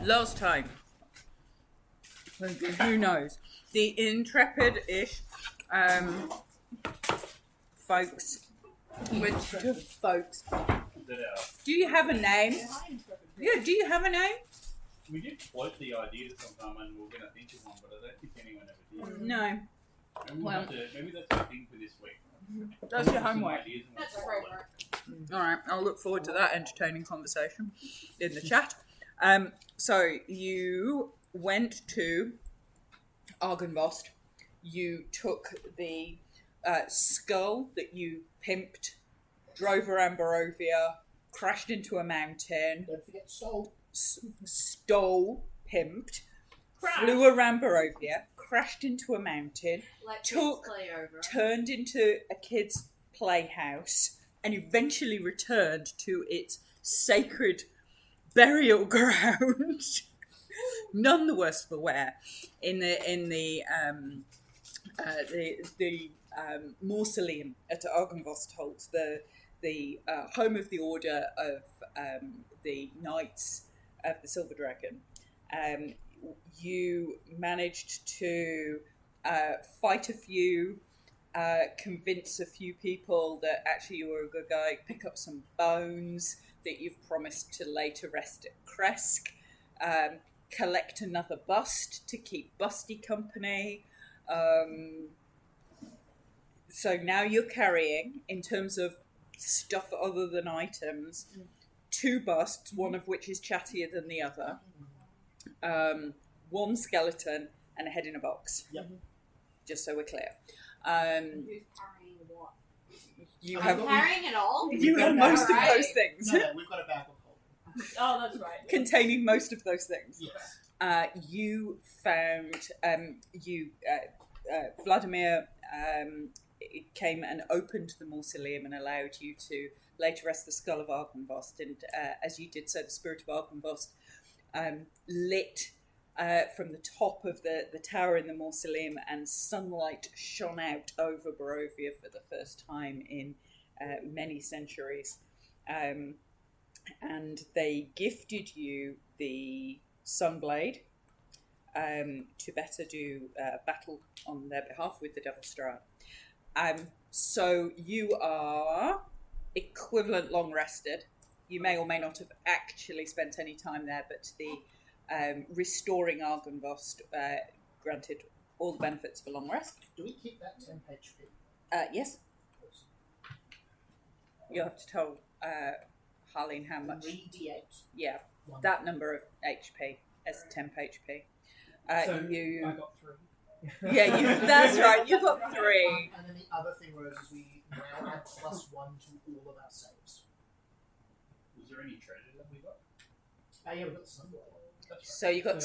last time, who knows, the intrepid-ish folks, do you have a name? Yeah, do you have a name? We did float the idea sometime and we were going to think of one, but I don't think anyone ever did. No. Maybe that's the thing for this week. That's your homework. That's homework. Alright, I'll look forward to that entertaining conversation in the chat. So you went to Argynvost. You took the skull that you pimped, drove around Barovia, crashed into a mountain. Don't forget stole. Stole, pimped, flew around Barovia, crashed into a mountain, turned into a kid's playhouse, and eventually returned to its sacred burial ground. None the worse for wear. In the mausoleum at Argynvost holds the home of the Order of the Knights of the Silver Dragon. You managed to fight a few, convince a few people that actually you were a good guy, pick up some bones that you've promised to lay to rest at Kresk, collect another bust to keep Busty company. So now you're carrying, in terms of stuff other than items, 2 busts, one of which is chattier than the other, 1 skeleton, and a head in a box. Yep. Just so we're clear. Who's carrying what? You I'm have carrying it all? you have most of Alright. those things. No, we've got a bag of holding. Oh, that's right. Containing most of those things. Yes. You found Vladimir came and opened the mausoleum and allowed you to lay to rest the skull of Argynvost, and as you did so, the spirit of Argynvost lit from the top of the tower in the mausoleum, and sunlight shone out over Barovia for the first time in many centuries. And they gifted you the Sunblade to better do battle on their behalf with the Devil's Stride. So you are equivalent long rested. You may or may not have actually spent any time there, but the restoring Argynvost granted all the benefits of a long rest. Do we keep that 10 HP? Yes. You'll have to tell Harleen how much. 3d8. Yeah, One. that number of HP as temp HP. So you. I got 3. Yeah, that's right. You got 3. And then the other thing was we now add +1 to all of our saves. Was there any treasure that we got? Yeah, we got the sunlight. So you got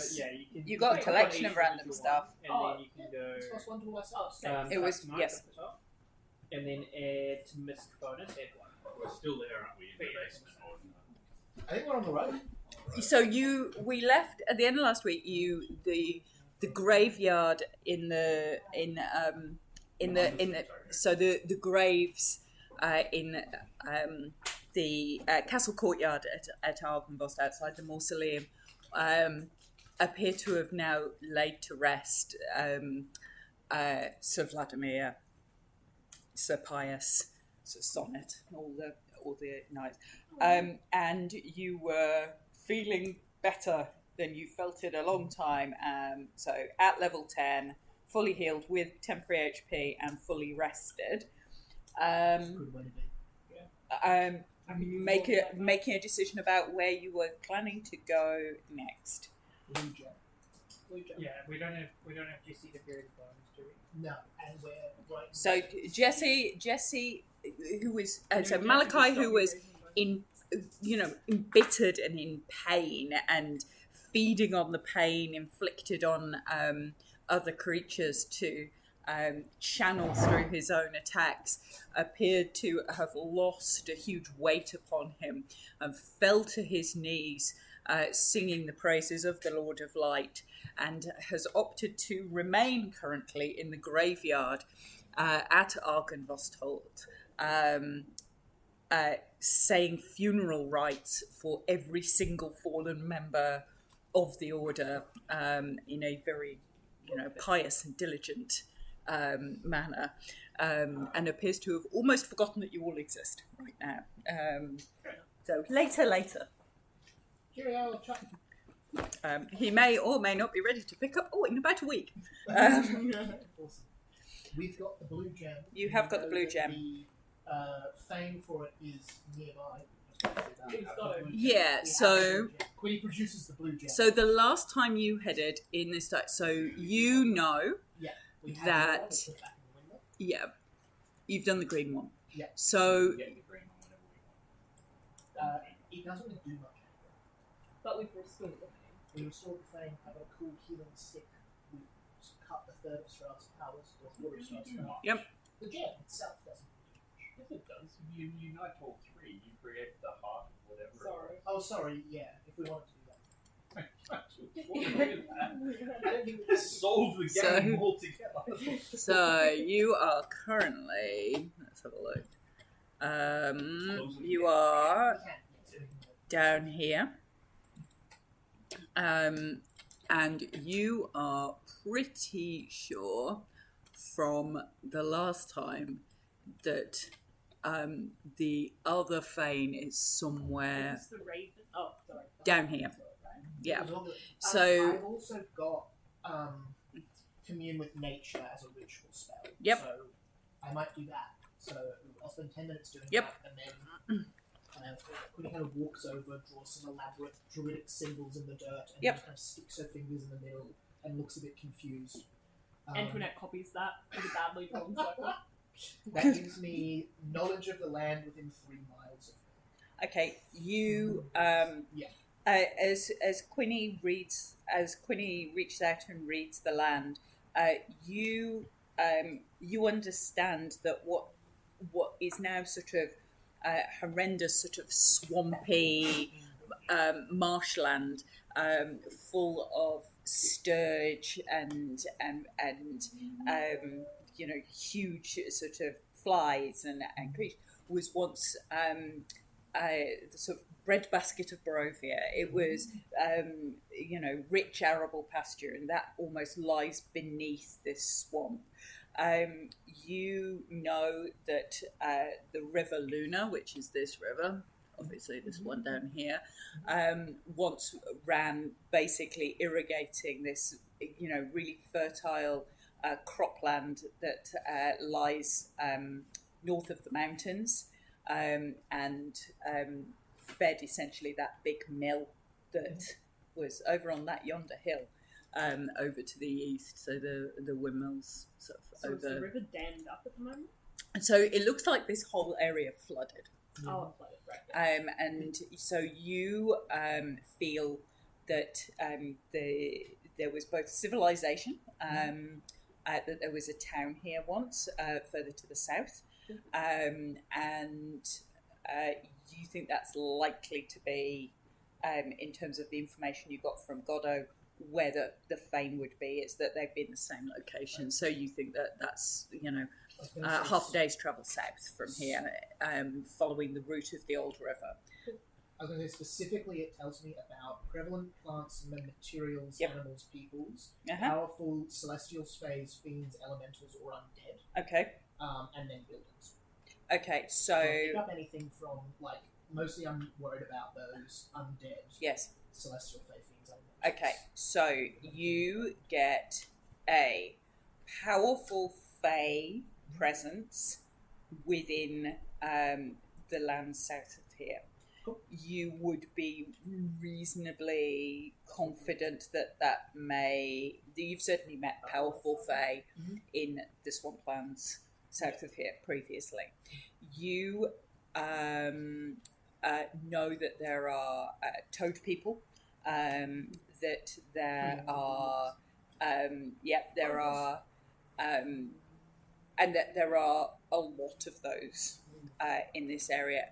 you got a collection of random stuff. And then you can go. It's +1 to all our saves. It was- Mark yes. at the top, and then add misc bonus, add 1. We're still there, aren't we? In the basement. I think we're on the road. So we left at the end of last week. The graveyard in the graves in the castle courtyard at Argynvost outside the mausoleum appear to have now laid to rest Sir Vladimir, Sir Pius, Sir Sonnet, all the knights, and you were feeling better than you felt in a long time. So at level 10, fully healed with temporary HP and fully rested. Good way to be. Making a decision about where you were planning to go next. Blue gem. Yeah, we don't have Jesse to bury the bones, do we? No, and we're right. So Jesse, who was so Malachi, who was embittered and in pain and feeding on the pain inflicted on other creatures to channel through his own attacks, appeared to have lost a huge weight upon him and fell to his knees, singing the praises of the Lord of Light, and has opted to remain currently in the graveyard at Argynvost Holt, saying funeral rites for every single fallen member of the order in a very, pious and diligent manner, and appears to have almost forgotten that you all exist right now. So later. Cheerio, Chuck. He may or may not be ready to pick up. In about a week. Awesome. We've got the blue gem. You have got the blue gem. The fame for it is nearby. He's got it. Yeah. So Queen produces the blue gem. So the last time you headed in this, so you know we have that- the one, we put that in the window. you've done the green one. Yeah. So Get the green one whenever we want. It doesn't really do much. But we've restored the thing. We restored the fame, have a cool healing stick. We cut the third of Strahd's powers, or quarter of Strahd's powers. Yep. The gem itself doesn't. Yes, it does. You unite all three. You create the heart of whatever. Sorry. Oh, sorry, yeah, if we wanted to do that. I don't think we solve the So- game altogether. So you are currently. Let's have a look. You are We can, yes, we can. down here, and you are pretty sure from the last time that the other Fane is somewhere It's the raven. Oh, sorry. down here. Yeah. As long as- So- I've also got commune with nature as a ritual spell. Yep. So I might do that. So I'll spend 10 minutes doing Yep. that, and then Queen kind of walks over, draws some elaborate druidic symbols in the dirt, and Yep. just kind of sticks her fingers in the middle and looks a bit confused. Antoinette copies that with a badly drawn circle. That gives me knowledge of the land within 3 miles of me. Okay, you Yeah. as Quinny reaches out and reads the land, you understand that what is now sort of horrendous, sort of swampy marshland, full of sturge and huge sort of flies and creatures, was once the sort of breadbasket of Barovia. It was, rich arable pasture, and that almost lies beneath this swamp. You know that the River Luna, which is this river, obviously this one down here, once ran basically irrigating this, really fertile cropland that lies north of the mountains, and fed essentially that big mill that was over on that yonder hill, over to the east. So the windmills sort of So is the over. river dammed up at the moment? And so it looks like this whole area flooded. Oh, it's flooded, right. And so you feel that there was both civilization, that there was a town here once, further to the south, and you think that's likely to be, in terms of the information you got from Godot, where the Fane would be. It's that they've been the same location, so you think that that's half a day's travel south from here, following the route of the old river. I was going to say specifically, it tells me about prevalent plants, materials, Yep. animals, peoples, Uh-huh. powerful celestial fays, fiends, elementals, or undead, Okay. and then buildings. Okay. I'll So pick up anything from, mostly I'm worried about those undead, yes. celestial fey, fiends, elementals. Okay, so you get a powerful Fey presence within the land south of here. Cool. You would be reasonably confident that you've certainly met powerful Fey in the swamplands south of here previously. You know that there are toad people. That there are, and that there are a lot of those in this area.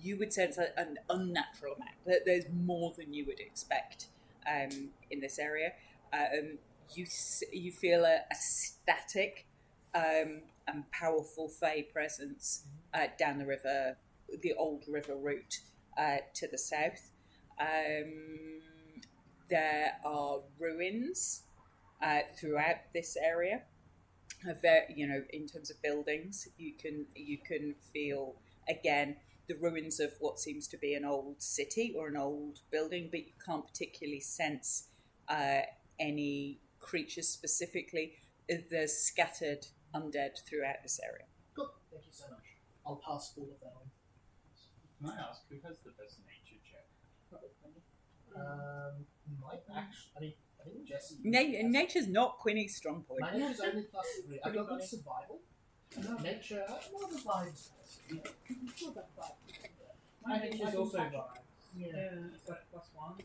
You would sense an unnatural amount. That there's more than you would expect in this area. You feel a static and powerful Fey presence down the river, the old river route to the south. there are ruins throughout this area. In terms of buildings, you can feel again the ruins of what seems to be an old city or an old building, but you can't particularly sense any creatures specifically. There's scattered undead throughout this area. Good. Thank you so much. I'll pass all of that on. Can I ask who has the best nature check? Might actually. I think Jesse. Nature's not Quinny's strong point. My nature's only +3. I've got good survival. Nature. More of a vibes. My nature's also vibes. Yeah. It's like +1.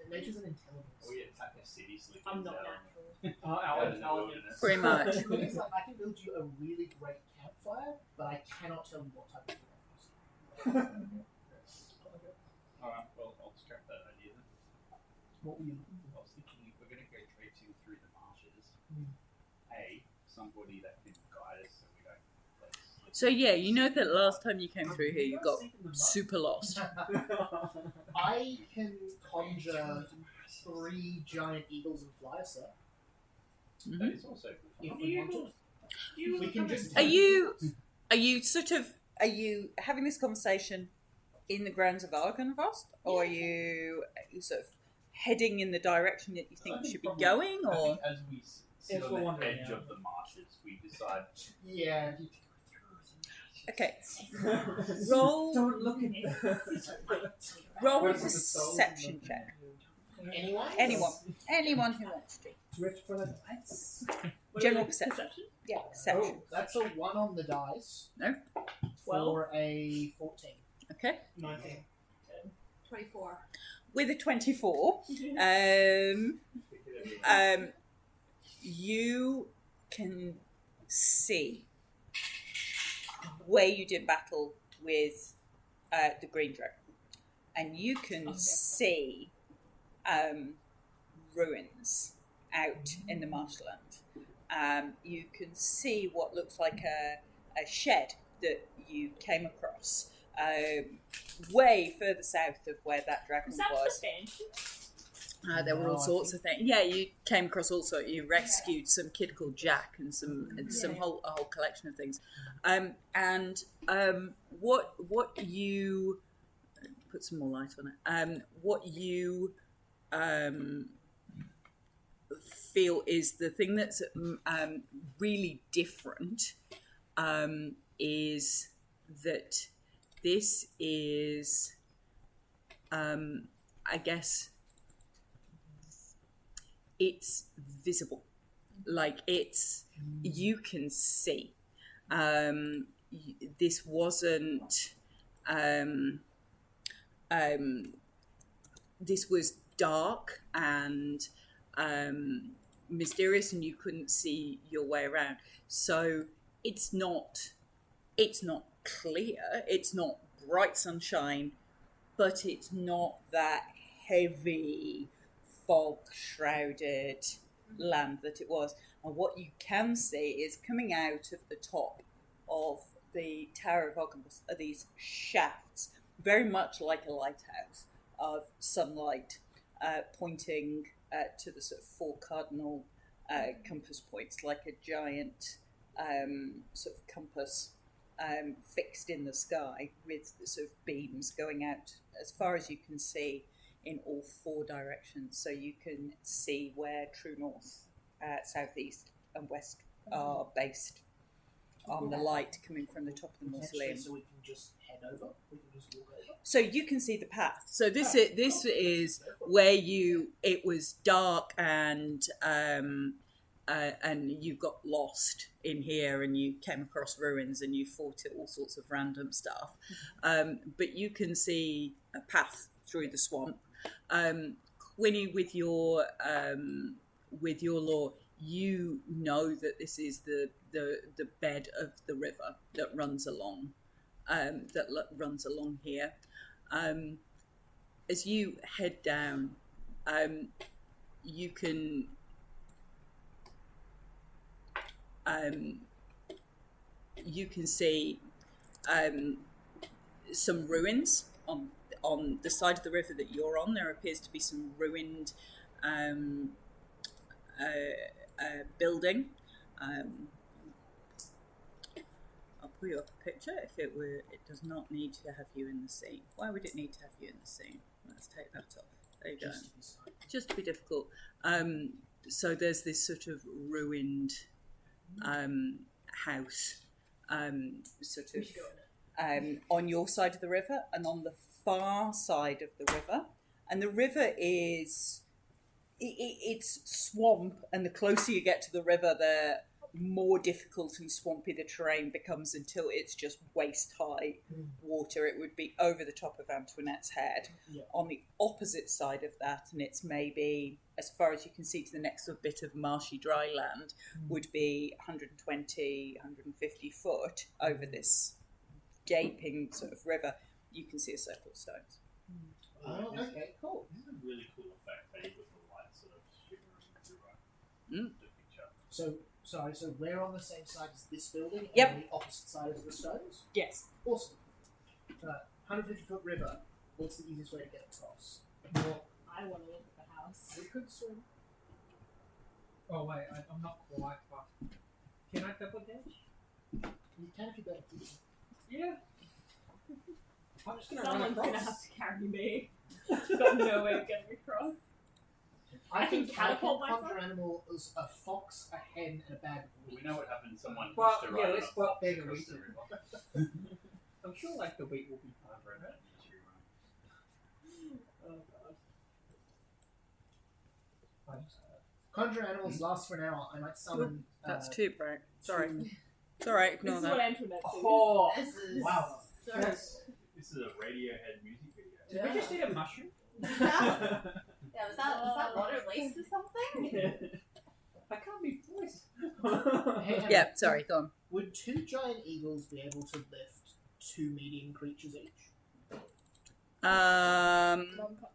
Nature's an intelligence. We attack a city sleeping. I'm not natural. Our in the intelligence. wilderness. Pretty much. It's like I can build you a really great campfire, but I cannot tell you what type of campfire. Alright, well, I'll scrap that idea then. What were you looking I was thinking if we're going to go traipsing through the marshes, Hmm. somebody that can guide us so we don't slip. So yeah, you know that last time you came through here, you got super lost. I can conjure 3 giant eagles and fly us there. That is also If we want to. We can just. Are you having this conversation in the grounds of Argonvost, or are you sort of heading in the direction that you think you should be going, I or think as we sit Yes, we're on the wondering, edge yeah. of the marshes, we decide. Yeah. okay? Roll Don't look at me. roll a Where's the soul? perception check. Anyone Who wants to? Switch for the lights. General perception. Yeah, perception. Oh, that's a 1 on the dice. No. For a 14. Okay. 19. 24. With a 24, you can see where you did battle with the Green Dragon, and you can see ruins out in the marshland. You can see what looks like a shed that you came across way further south of where that dragon Was that was. the bench? There were all sorts of things. Yeah, you came across all sorts. You rescued some kid called Jack and some a whole collection of things. What you put some more light on it. What you feel is the thing that's really different is that this is, I guess, it's visible. Like it's, you can see. This wasn't, this was dark and mysterious, and you couldn't see your way around. So it's not clear, it's not bright sunshine, but it's not that heavy fog shrouded land that it was. And what you can see is coming out of the top of the Tower of Ogdenbus are these shafts, very much like a lighthouse, of sunlight pointing to the sort of 4 cardinal compass points, like a giant sort of compass fixed in the sky with the sort of beams going out as far as you can see in all 4 directions. So you can see where true north, southeast and west are based on the light coming from the top of the mausoleum. So we can just head over. We can just walk over. So you can see the path. So this is where it was dark and you got lost in here, and you came across ruins and you fought all sorts of random stuff. But you can see a path through the swamp. Quinny, with your lore, you know that this is the bed of the river that runs along here. As you head down, you can see some ruins on the side of the river that you're on. There appears to be some ruined building. I'll pull you up a picture if it were. It does not need to have you in the scene. Why would it need to have you in the scene? Let's take that off. There you go. Just to be difficult. So there's this sort of ruined house, sort of on your side of the river and on the far side of the river. And the river is it's swamp, and the closer you get to the river, the more difficult and swampy the terrain becomes until it's just waist high water. It would be over the top of Antoinette's head. Yeah. On the opposite side of that, and it's maybe as far as you can see to the next sort of bit of marshy dry land, would be 120, 150 foot over this gaping sort of river. You can see a circle of stones. Oh, okay, cool. This is a really cool effect, maybe with the light sort of shimmering through the picture. So we're on the same side as this building Yep. and on the opposite side as the stones? Yes. Awesome. 150-foot river, what's the easiest way to get across? Well, I want to look at the house. We could swim. Oh wait, I'm not quite fast. Can I double dash? You can if you better keep it. Yeah. I'm just gonna Someone's run gonna across. have to carry me. Got no way of getting across. I can can catapult conjure myself? animals: a fox, a hen, and a bag of We wheat. know what happens. Someone Well, pushed a yeah, ride let's on a put fox bigger across wheat the in. river. I'm sure like the weight will be fine. I've read that in the tree run. Oh god. Conjure animals last for an hour. I might summon. That's too bright. Sorry. two- It's all right. This Ignore is that. what Antoinette sees. Oh, This is Wow. so Yes. This is a Radiohead music video. did we just eat a mushroom? Yeah, was that water laced or something? I can't be voiced. Hey, Emma, Yeah, sorry, go on. Would two giant eagles be able to lift two medium creatures each?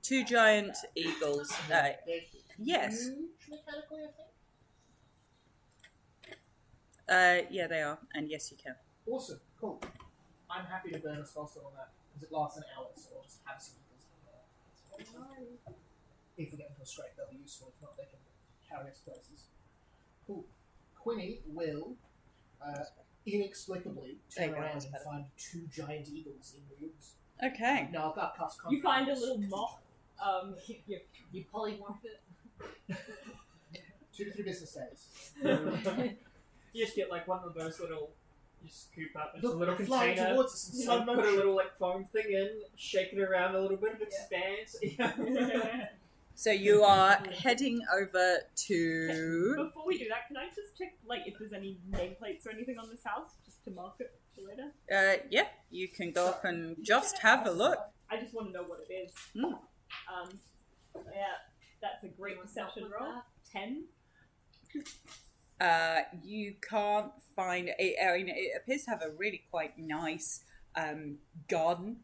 Two giant eagles. They're Yes. huge mechanically, I think. Yeah, they are, and yes, you can. Awesome, cool. I'm happy to burn a spell slot on that because it lasts an hour, so I'll just have some eagles in there. If we get into a scrape, they'll be useful. If not, they can carry us places. Cool. Quinny will inexplicably There turn you go, around that's and better. find two giant eagles in the woods. Okay. No, I've got cast You find a conjure little animals. moth. You polymorph it. 2 to 3 business days. You just get like one of those little, you scoop up into a Look, little they're flying container, towards us in you slow like, put a motion. little like foam thing in, shake it around a little bit, it expands. So you are heading over to. Before we do that, can I just check like if there's any nameplates or anything on this house, just to mark it for later? Yeah, you can go up and just have a look. I just want to know what it is. Mm. Yeah, that's a great perception with roll. that? 10. You can't find it. I mean, it appears to have a really quite nice garden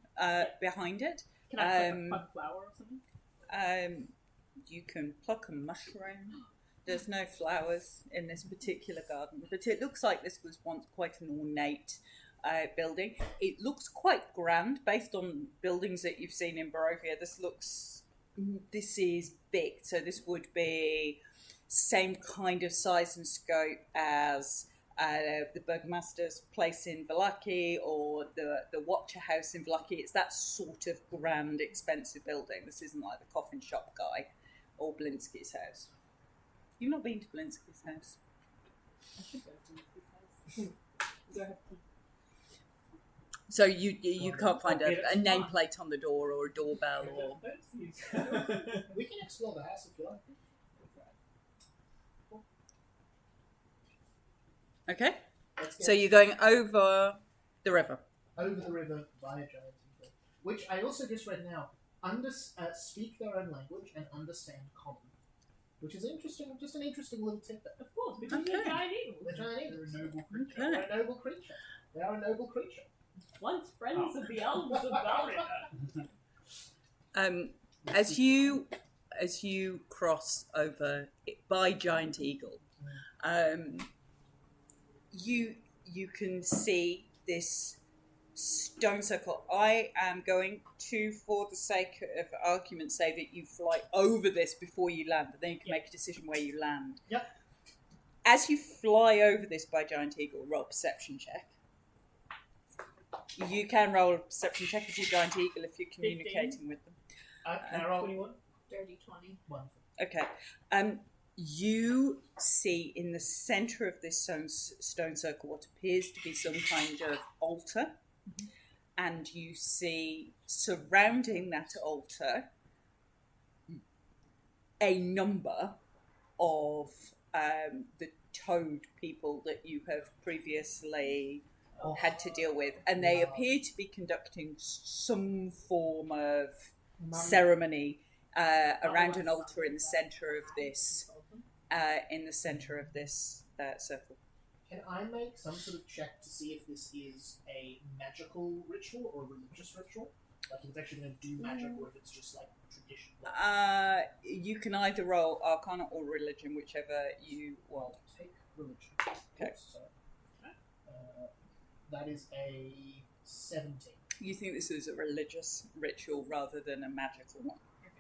behind it. Can I pluck a flower or something? You can pluck a mushroom. There's no flowers in this particular garden, but it looks like this was once quite an ornate building. It looks quite grand based on buildings that you've seen in Barovia. This is big, so this would be same kind of size and scope as the Burgomaster's place in Vallaki or the Watcher House in Vallaki. It's that sort of grand, expensive building. This isn't like the coffin shop guy or Blinsky's house. You've not been to Blinsky's house? I should go to this house. Does it have to- So you can't find a nameplate on the door or a doorbell or... We can explore the house if you like. Okay, Let's get so you're going over the river. over the river via giant eagle, which I also just read now. Speak their own language and understand common, which is interesting. Just an interesting little tidbit. Of course, because Okay. you're giant eagles. They're giant They're a eagles. noble creature. Okay. They're a noble creature. They are a noble creature. Once friends of the elves of Valor. As you cross over by Giant Eagle, you can see this stone circle. I am going to, for the sake of argument, say that you fly over this before you land, but then you can make a decision where you land. Yep. As you fly over this by Giant Eagle, roll a perception check. You can roll a perception check as your Giant Eagle if you're communicating with them. Can I roll? 21. Dirty 20. Wonderful. Okay. You see in the centre of this stone circle what appears to be some kind of altar, and you see surrounding that altar a number of the toad people that you have previously had to deal with, and they appear to be conducting some form of ceremony around an altar in the centre of this circle. Can I make some sort of check to see if this is a magical ritual or a religious ritual? Like if it's actually going to do magic or if it's just like tradition? You can either roll Arcana or Religion, whichever you want. Take religion. Okay. Oops, sorry. That is a 17. You think this is a religious ritual rather than a magical one.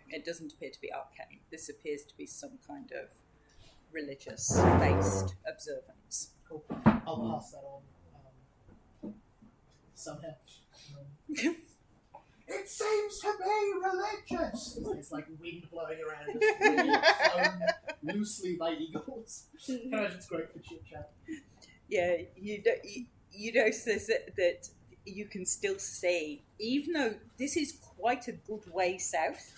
It doesn't appear to be arcane. This appears to be some kind of religious-based observance. Cool. I'll pass that on somehow. It seems to be religious! There's like wind blowing around us, flown loosely by eagles. It's great for chit chat. Yeah, you notice that you can still see, even though this is quite a good way south,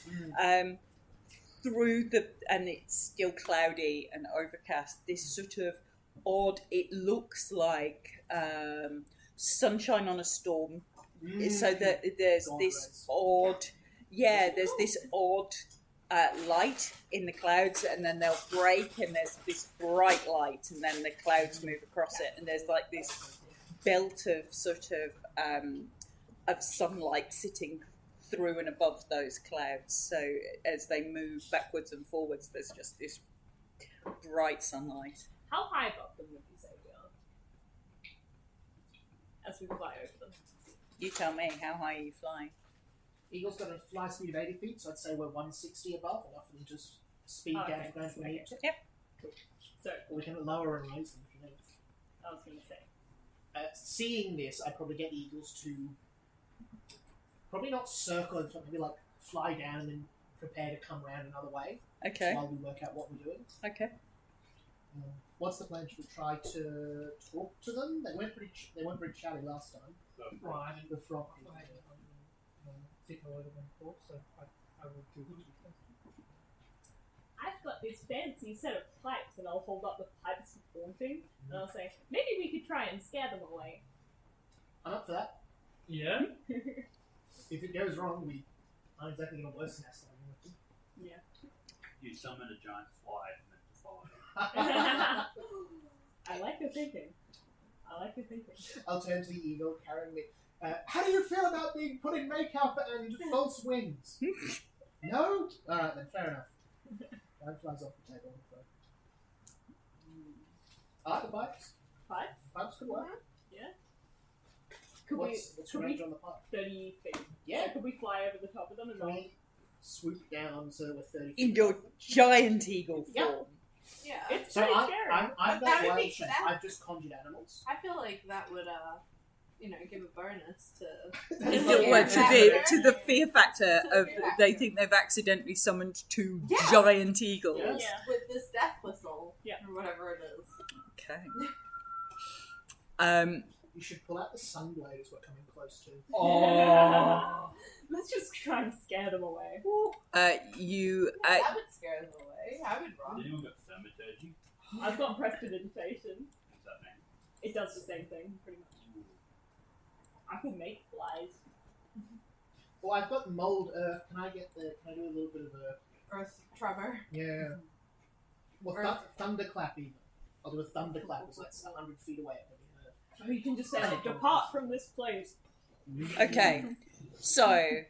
through and it's still cloudy and overcast, this sort of odd, it looks like sunshine on a storm. So that there's this odd, there's this odd light in the clouds, and then they'll break, and there's this bright light, and then the clouds move across it, and there's like this belt of sort of sunlight sitting through and above those clouds. So as they move backwards and forwards, there's just this bright sunlight. How high above them would you say we are? As we fly over them. You tell me, how high are you flying? Eagle's got a fly speed of 80 feet, so I'd say we're 160 above, enough for them to speed down to ground if we need to. Yep. Cool. So, Or we can lower and raise them if you need. I was going to say. Seeing this, I'd probably get Eagles to probably not circle, but maybe like fly down and then prepare to come around another way Okay. while we work out what we're doing. Okay. What's the plan? Should we try to talk to them? They weren't very chatty last time. Well, I didn't The frog. take a lot of info, so I will do it. I've got this fancy set of pipes, and I'll hold up the pipes pointing, and I'll say, maybe we could try and scare them away. I'm up for that. Yeah? If it goes wrong, we aren't exactly going to worsen ourselves. Yeah. You summon a giant fly and then to follow. I like your thinking. I'll turn to the eagle carrying me. How do you feel about being put in makeup and false wings? No? Alright then, fair enough. That flies off the table. I like the pipes. Pipes? Pipes could work. Yeah. Could What's we your range on the pipe? 30 feet? Yeah. So could we fly over the top of them and Can then... we swoop down so we're 30 feet? In your giant eagle Yep. form. Yeah. It's So pretty I'm That that would wild be shape. that- I've just conjured animals. I feel like that would, give a bonus to. Well, to the fear factor of they think they've accidentally summoned two Yeah. giant eagles. Yes. Yeah. With this death whistle. Yeah. Or whatever it is. Okay. You should pull out the sunblade as we're coming close to. Oh! Let's just try and scare them away. You That would scare them away. I would run. Has anyone got thaumaturgy? I've got prestidigitation. What's that mean? It does the same thing, pretty much. I can make flies. Well, I've got mold earth. Can I do a little bit of a... Earth tremor. Yeah. Well, Earth. thunderclap even. I'll do a thunderclap. It's like 100 feet away. Oh, you can just say, depart from this place. okay. So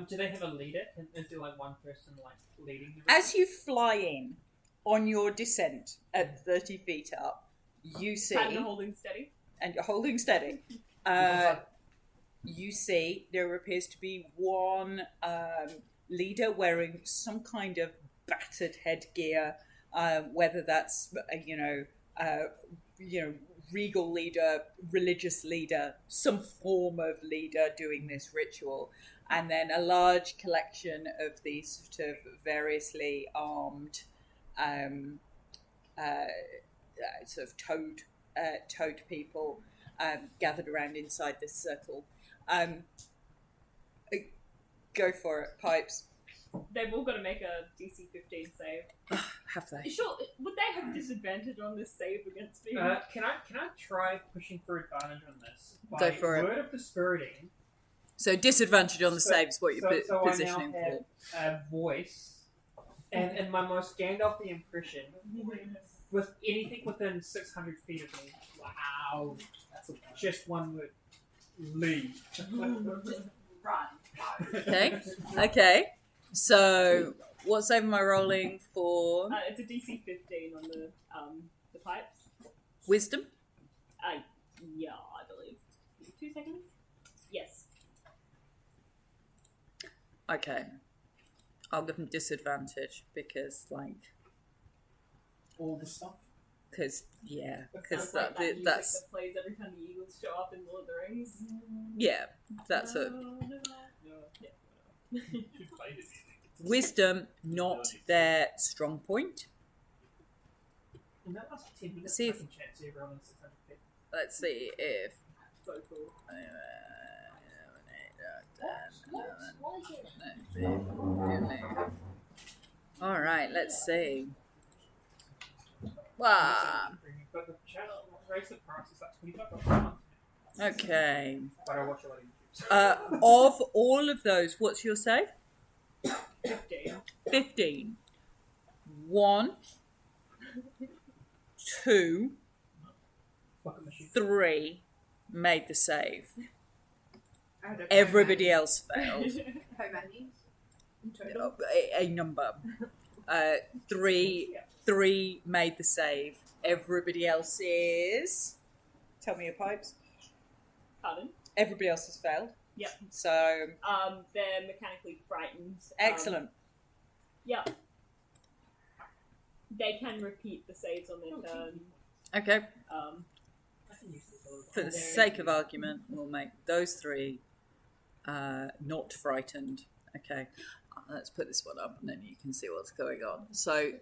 Do they have a leader? Is there like one person like leading the as you fly in on your descent at 30 feet up, you see, Kind of holding steady. and you're holding steady. you see there appears to be one leader wearing some kind of battered headgear, whether that's regal leader, religious leader, some form of leader doing this ritual, and then a large collection of these sort of variously armed sort of toad people gathered around inside this circle. Go for it, Pipes. They've all got to make a DC 15 save. Have they? Sure, would they have disadvantage on this save against me? Can I try pushing for advantage on this? Go for it. Word of dispiriting. So disadvantage on the saves, what you're so positioning I now for. have a voice and my most Gandalf-y impression with anything within 600 feet of me. Wow. That's just one word. Leave. Just run. Okay. So, what save am I rolling for? It's a DC 15 on the pipes. Wisdom? Yeah, I believe. 2 seconds? Yes. Okay. I'll give them disadvantage because, All the stuff. because Sounds like that music that's that plays every time the Eagles show up in Lord of the Rings. that's a Yeah. Should play this. wisdom, not their strong point. In that last 10 minutes, See I if- can chat to everyone in 600 feet. Let's see if. So cool. All right, let's see. Wow. But the chat raise the price is like $25 a month. Okay. But I watch a lot of YouTube. Of all of those, what's your save? 15. 15. 1, 2, Fucking machine. 3 made the save. I don't know. Everybody else failed. How many? In total? A number. 3 made the save. Everybody else is. Tell me your pipes. Pardon? Everybody else has failed. Yep. So They're mechanically frightened. excellent. Yeah. They can repeat the saves on their turn. Okay. For the Very sake of argument, we'll make those 3 not frightened. Okay. Let's put this one up and then you can see what's going on. So,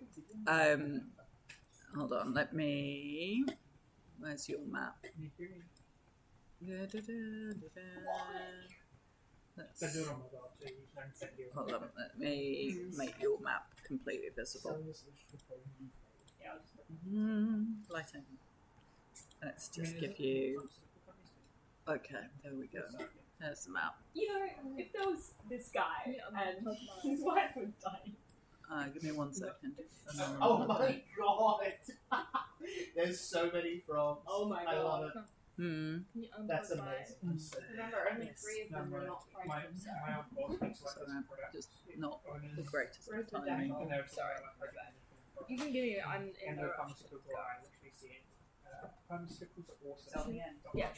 hold on. Let me. Where's your map? I do it on my dog too. You can set your Hold on. Let me make your map completely visible. Yeah, I'll just Lighting. Let's just give you. Okay, there we go. There's the map. You know, if there was this guy and his wife was dying. Give me 1 second. Oh my god! There's so many frogs. Oh my I love god. it. That's That's amazing. I'm so Remember, only 3 of them were not frightened. So. my own boss makes like Sorry, this product. just not the greatest Where's the timing. devil? And they're Sorry. You can give me. I'm in And the the rush. pharmaceutical I literally see it. Pharmaceuticals are awesome. It's on the end. Yeah.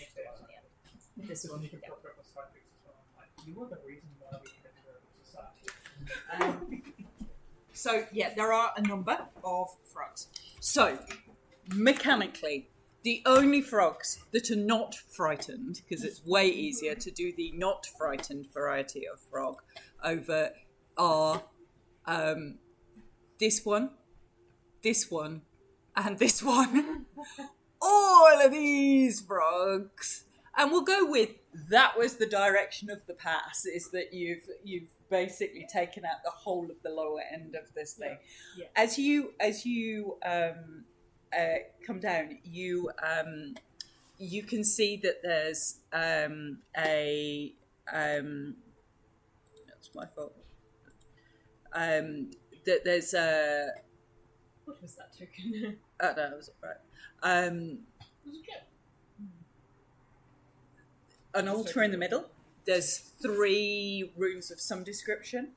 This So one. you can put it with side effects as well. Like, you were the reason why we had to society. So, yeah, there are a number of frogs. So, mechanically, the only frogs that are not frightened, because it's way easier to do the not frightened variety of frog over, are this one, and this one. All of these frogs. And we'll go with that was the direction of the pass, is that you've basically taken out the whole of the lower end of this thing. Yeah. As you come down, you can see that there's that's my fault. That there's a. What was that token? Oh no, it was alright. An altar in the middle. There's 3 rooms of some description,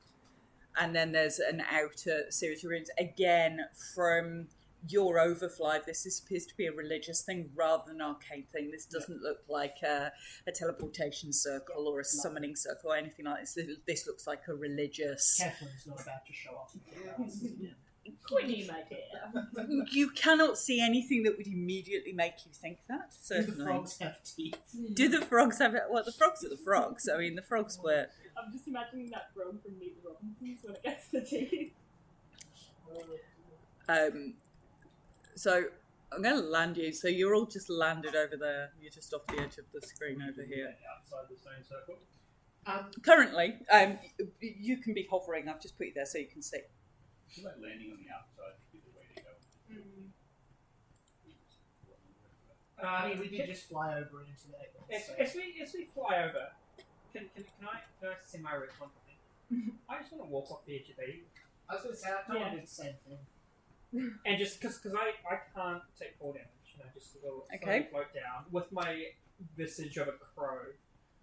and then there's an outer series of rooms again from your overfly, this appears to be a religious thing rather than an arcane thing. This doesn't look like a teleportation circle or a summoning circle or anything like this. This looks like a religious... Catherine's not about to show up. Quinny, my dear. You cannot see anything that would immediately make you think that, Do the certainly. frogs have teeth? Do the frogs have it? Well, the frogs are the frogs. I mean, the frogs were... I'm just imagining that frog from Meet the Robinsons when it gets the teeth. So I'm going to land you. So you're all just landed over there. You're just off the edge of the screen over here. Outside the same circle. Currently, you can be hovering. I've just put you there so you can see. I feel like landing on the outside would be the way to go. I mean, we could just fly over and into the As we fly over, can I see my response? I just want to walk off the edge of the eagle. I was going to say, I kind of did the same thing. And just because I can't take fall damage, just slowly float down with my visage of a crow.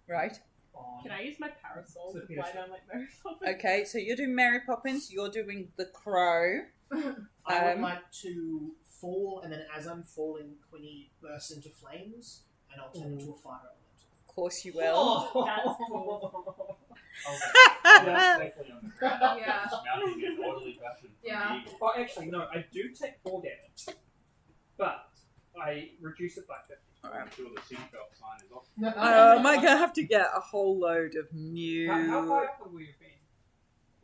Right. On. Can I use my parasol So to Peter fly said- down like Mary Poppins? Okay, so you're doing Mary Poppins. You're doing the crow. I would like to fall, and then as I'm falling, Quinny bursts into flames, and I'll turn into a fire element. Of course you will. That's cool. That's safely on the ground. Yeah. Just mounting in orderly fashion from Yeah. the eagle. Oh, actually, no, I do take fall damage, but I reduce it by 50. I'm sure the seatbelt sign is off. Am I going to have to get a whole load of new... How high up have we been?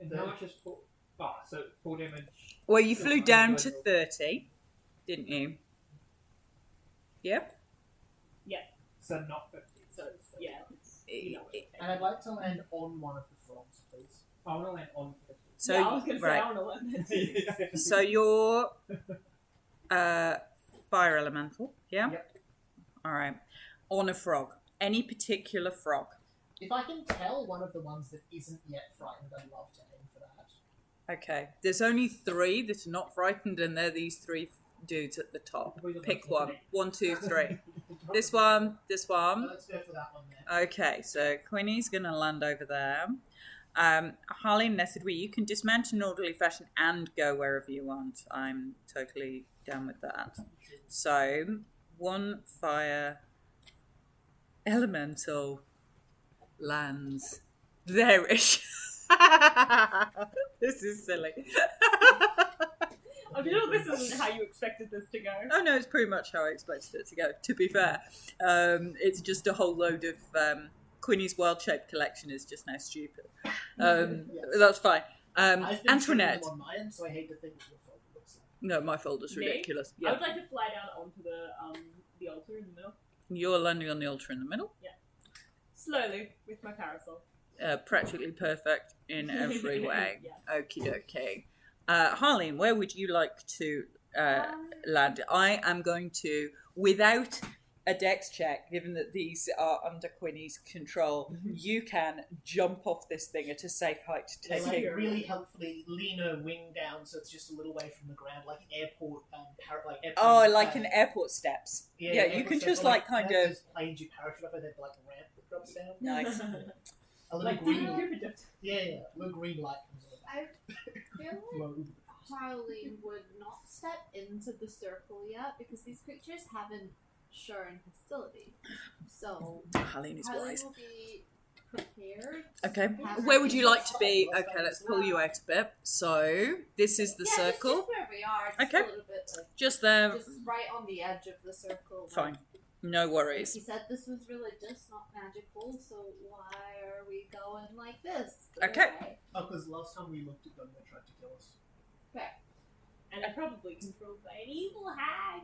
And how much is fall? Oh, so fall damage. Well, you flew down to 30, didn't you? Yep. So not 50. So, yeah. And I'd like to land on one of the frogs, please. I want to land on 50. So, yeah, I was going to say, right. I want to learn that. So you're fire elemental, yeah? Yep. All right. On a frog. Any particular frog? If I can tell one of the ones that isn't yet frightened, I'd love to aim for that. Okay. There's only 3 that are not frightened, and they're these 3 dudes at the top. Pick one. 1, 2, 3. This one. This So one. let's go for that one there. Okay. So Quinny's going to land over there. Harley and Nethidwe, you can dismount in an orderly fashion and go wherever you want. I'm totally down with that. So, 1 fire elemental lands there-ish. This is silly. I'm sure this isn't how you expected this to go. Oh no, it's pretty much how I expected it to go, to be fair. It's just a whole load of... Quinny's wild-shaped collection is just now stupid. That's fine. I've been Antoinette. them on my end, so I hate to think what your folder looks like. No, my folder's Me? ridiculous. I Yeah. would like to fly down onto the altar in the middle. You're landing on the altar in the middle. Slowly, with my parasol. Practically perfect in every way. Yeah. Okie dokie. Harleen, where would you like to land? I am going to, without a dex check, given that these are under Quinny's control, you can jump off this thing at a safe height to take Like it. really helpfully lean her wing down so it's just a little way from the ground, like airport, airplane. Oh, like an airport steps. Yeah, you airport can steps, just or like kind of... those planes you parachute off, and there's like a ramp that drops down. Nice. A little Like green. Cupid. Yeah, a little green light comes on. I feel like Harley would not step into the circle yet because these creatures haven't shown hostility. So Harleen is Harley wise. will be prepared. Okay. Have Where her would you use like to the be? spell. Okay, let's pull you out a bit. So, this is the Yeah, circle. Just where we are. Just Okay. a little bit like Just there. just right on the edge of the circle. Fine. No Like worries. he said, this was religious, not magical. So why are we going like this? Okay. Why? Oh, because last time we looked at them, they tried to kill us. Fair. And they're probably controlled by an evil hag.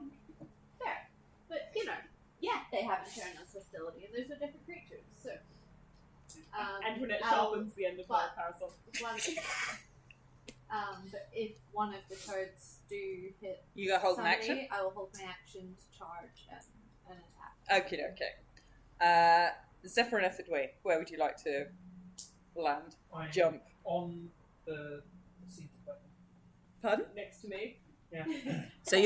Fair. But, you know, yeah, they haven't shown us hostility, and those are different creatures, so. Antoinette I'll- sharpens the end of my but- parasol. But if one of the cards do hit You got hold an somebody, action? I will hold my action to charge and attack. Okay, okay. Zephyr and Ethidwe, where would you like to land? I'm Jump. on the seat button. Pardon? Next to me. Yeah. So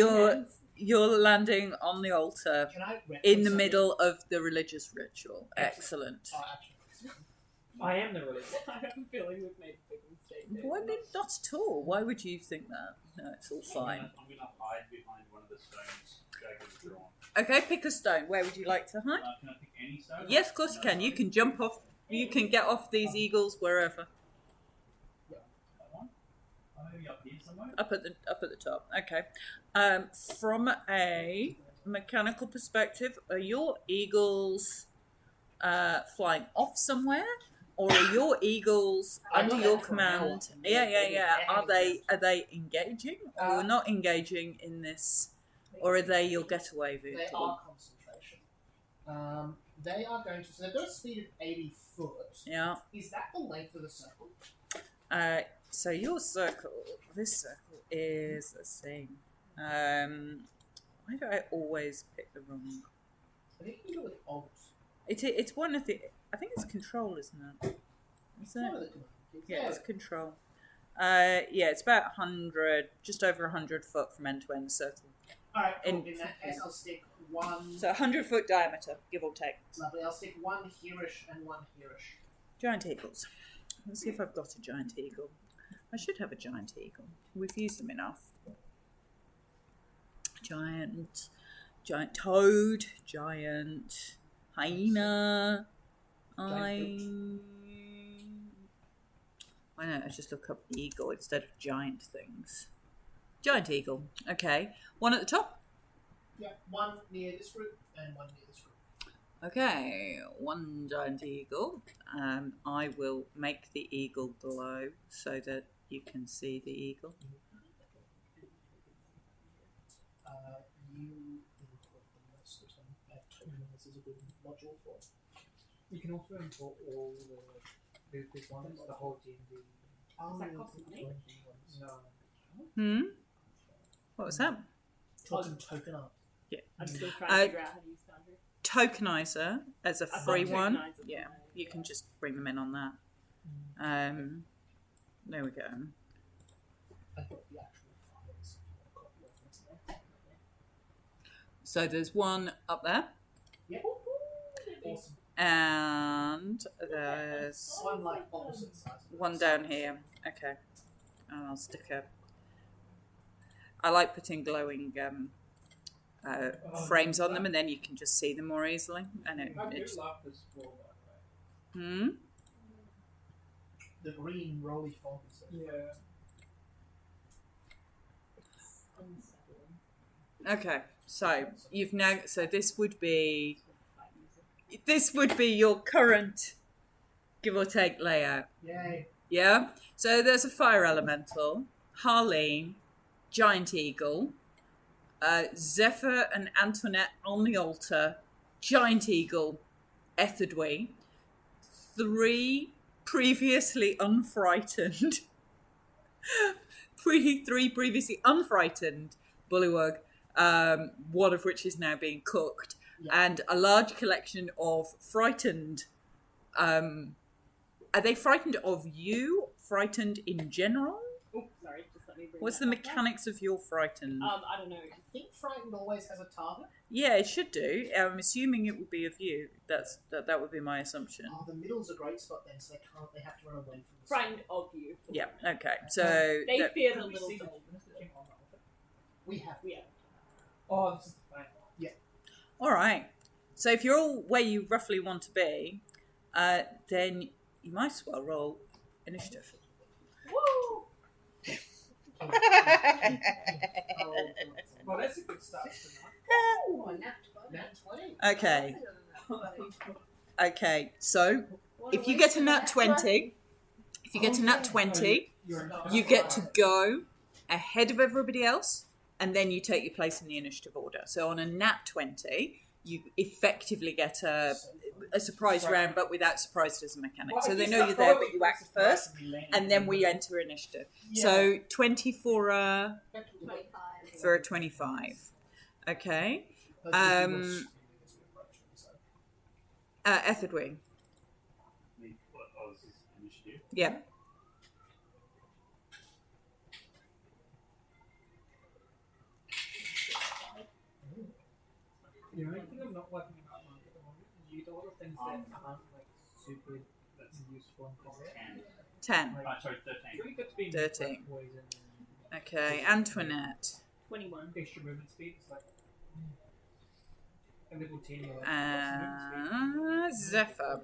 you're landing on the altar Can I in the middle of the religious ritual. Excellent. Oh, actually. I am the religion. I have a feeling we've made a big mistake. Why not at all? Why would you think that? No, it's all fine. I'm gonna hide behind one of the stones Jacob has drawn. Okay, pick a stone. Where would you like to hide? Can I pick any stone? Yes, of course you can. You can jump off. You can get off these eagles wherever. That one? Maybe up here somewhere? Up at the top. Okay. From a mechanical perspective, are your eagles flying off somewhere, or are your eagles under your command? Yeah. Are they engaging or not engaging in this, or are they your getaway They vehicle? are concentration. They are going to. So they've got a speed of 80 foot. Yeah. Is that the length of the circle? So your circle, this circle is, let's see. Why do I always pick the wrong? I think you can do it with alt. It's one of the. I think it's control, isn't it? Is One it? of the command keys. Yeah, it's control. Yeah, it's about 100, just over 100 foot from end to end circle. Alright, cool. In- In that case, I'll stick one. So 100-foot diameter, give or take. Lovely. I'll stick one hereish and one hereish. Giant eagles. Let's see if I've got a giant eagle. I should have a giant eagle. We've used them enough. Giant toad, giant hyena. Why don't I just look up eagle instead of giant things? Giant eagle. Okay. One at the top. Yeah, one near this group and one near this group. Okay. One giant eagle. I will make the eagle glow so that you can see the eagle. You import the most of them. This is a good module for. You can also import all there's one that's the whole D&D. Does that cost money? No. What was that? Token up. Yeah. I'm still trying to figure out how to use Foundry. Tokenizer as a I've got free one. Tokenizer Yeah, for mine, you yeah. can just bring them in on that. There we go. I've got the actual files. I've got the reference there. So there's one up there, Yep. Awesome. and there's One like opposite size. one down here. Okay, and I'll stick a. I like putting glowing frames on them, and then you can just see them more easily. And it just, love this floor, by the way. hmm? The green roly fog is Yeah. Okay, so you've now. So this would be your current, give or take, layout. Yay. Yeah. So there's a fire elemental, Harleen, giant eagle, Zephyr and Antoinette on the altar, giant eagle, Etherdwe, 3 previously unfrightened, 3 previously unfrightened bullywug, one of which is now being cooked, and a large collection of frightened. Are they frightened of you? Frightened in general? Oh, sorry, just let me bring What's that the back up. mechanics of your frightened? I don't know. I think frightened always has a target. Yeah, it should do. I'm assuming it would be of you. That would be my assumption. Oh, the middle's a great spot then, so they have to run away from the Frightened of you. Yeah. Okay. So They that- fear the Can we little see the dog. thing on the altar? We have. Yeah. Oh, this is the thing. all right. So if you're all where you roughly want to be, then you might as well roll initiative. Woo! Well, that's a good start tonight. Oh, a nat 20. Nat 20. Okay. Okay. So if you get a nat 20, you get to go ahead of everybody else, and then you take your place in the initiative order. So on a nat 20, you effectively get a surprise round, but without surprise as a mechanic. So they know you're there, but you act first, and then we enter initiative. So 20 for a 25. 25. Okay. Etherdwe. Etherdwe. Oh, this is initiative. Yeah. The only thing I'm not liking about Monk at the moment is you do all the things that aren't like super that's useful in combat. 10. Sorry, 13. It's really good to be 13. poison and Okay, Antoinette. 21. extra movement speed. It's like a level 10. You're like, Zephyr.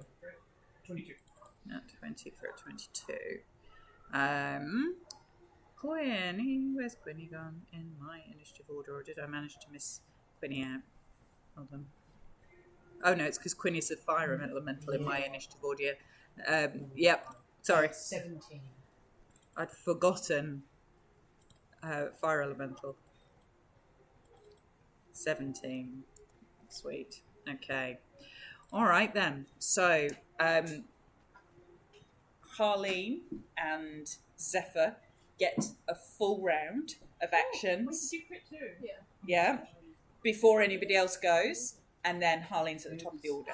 22. Not 20 for a 22. Quinny. Where's Quinny gone in my initiative order? Or did I manage to miss Quinny out? Hold on. Oh no, it's because Quinny's a fire elemental in my initiative order. Yep. Sorry. 17. I'd forgotten fire elemental. 17. Sweet. Okay. All right then. So, Harleen and Zephyr get a full round of actions. Wait, did you crit too? Yeah. Before anybody else goes, and then Harleen's at the top of the order.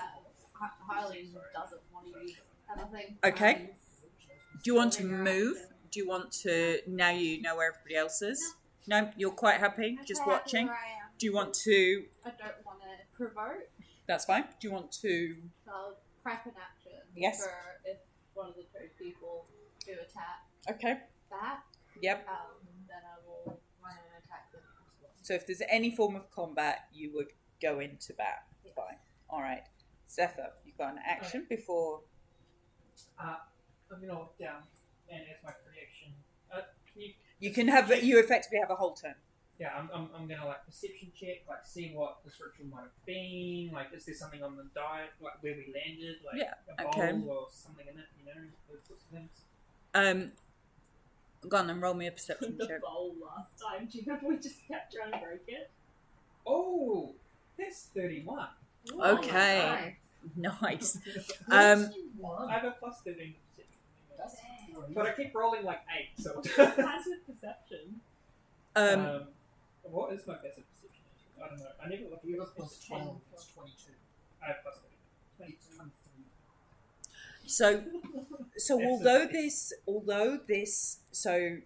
Harley doesn't want to use anything. Okay. Do you want to move? Do you want to, now you know where everybody else is? No, you're quite happy, just watching. Where I am. Do you want to, I don't want to provoke. that's fine. Do you want to, So I'll prep an action Yes. for if one of the two people do attack okay, that. yep. Then I will run and attack them. So if there's any form of combat, you would go into bat. Yes. Fine. All right. Zephyr, you've got an action before. I'm gonna look down and as my prediction. Can you? You can have, you effectively have a whole turn. Yeah, I'm gonna like perception check, like see what this ritual might have been. Like, is there something on the diet, like where we landed, like Yeah, a bowl okay. or something in it, you know, those sorts of things. Go on and roll me a perception The check. bowl last time. Do you remember we just kept trying to break it? Oh, that's 31. Okay. Nice. Nice. I have a plus 13 perception. That's But I keep rolling like 8, so. Passive perception. What is my passive perception? I don't know. I never looked You at got it. plus 12, it's 22. I have plus 30. It's 23. So although this, so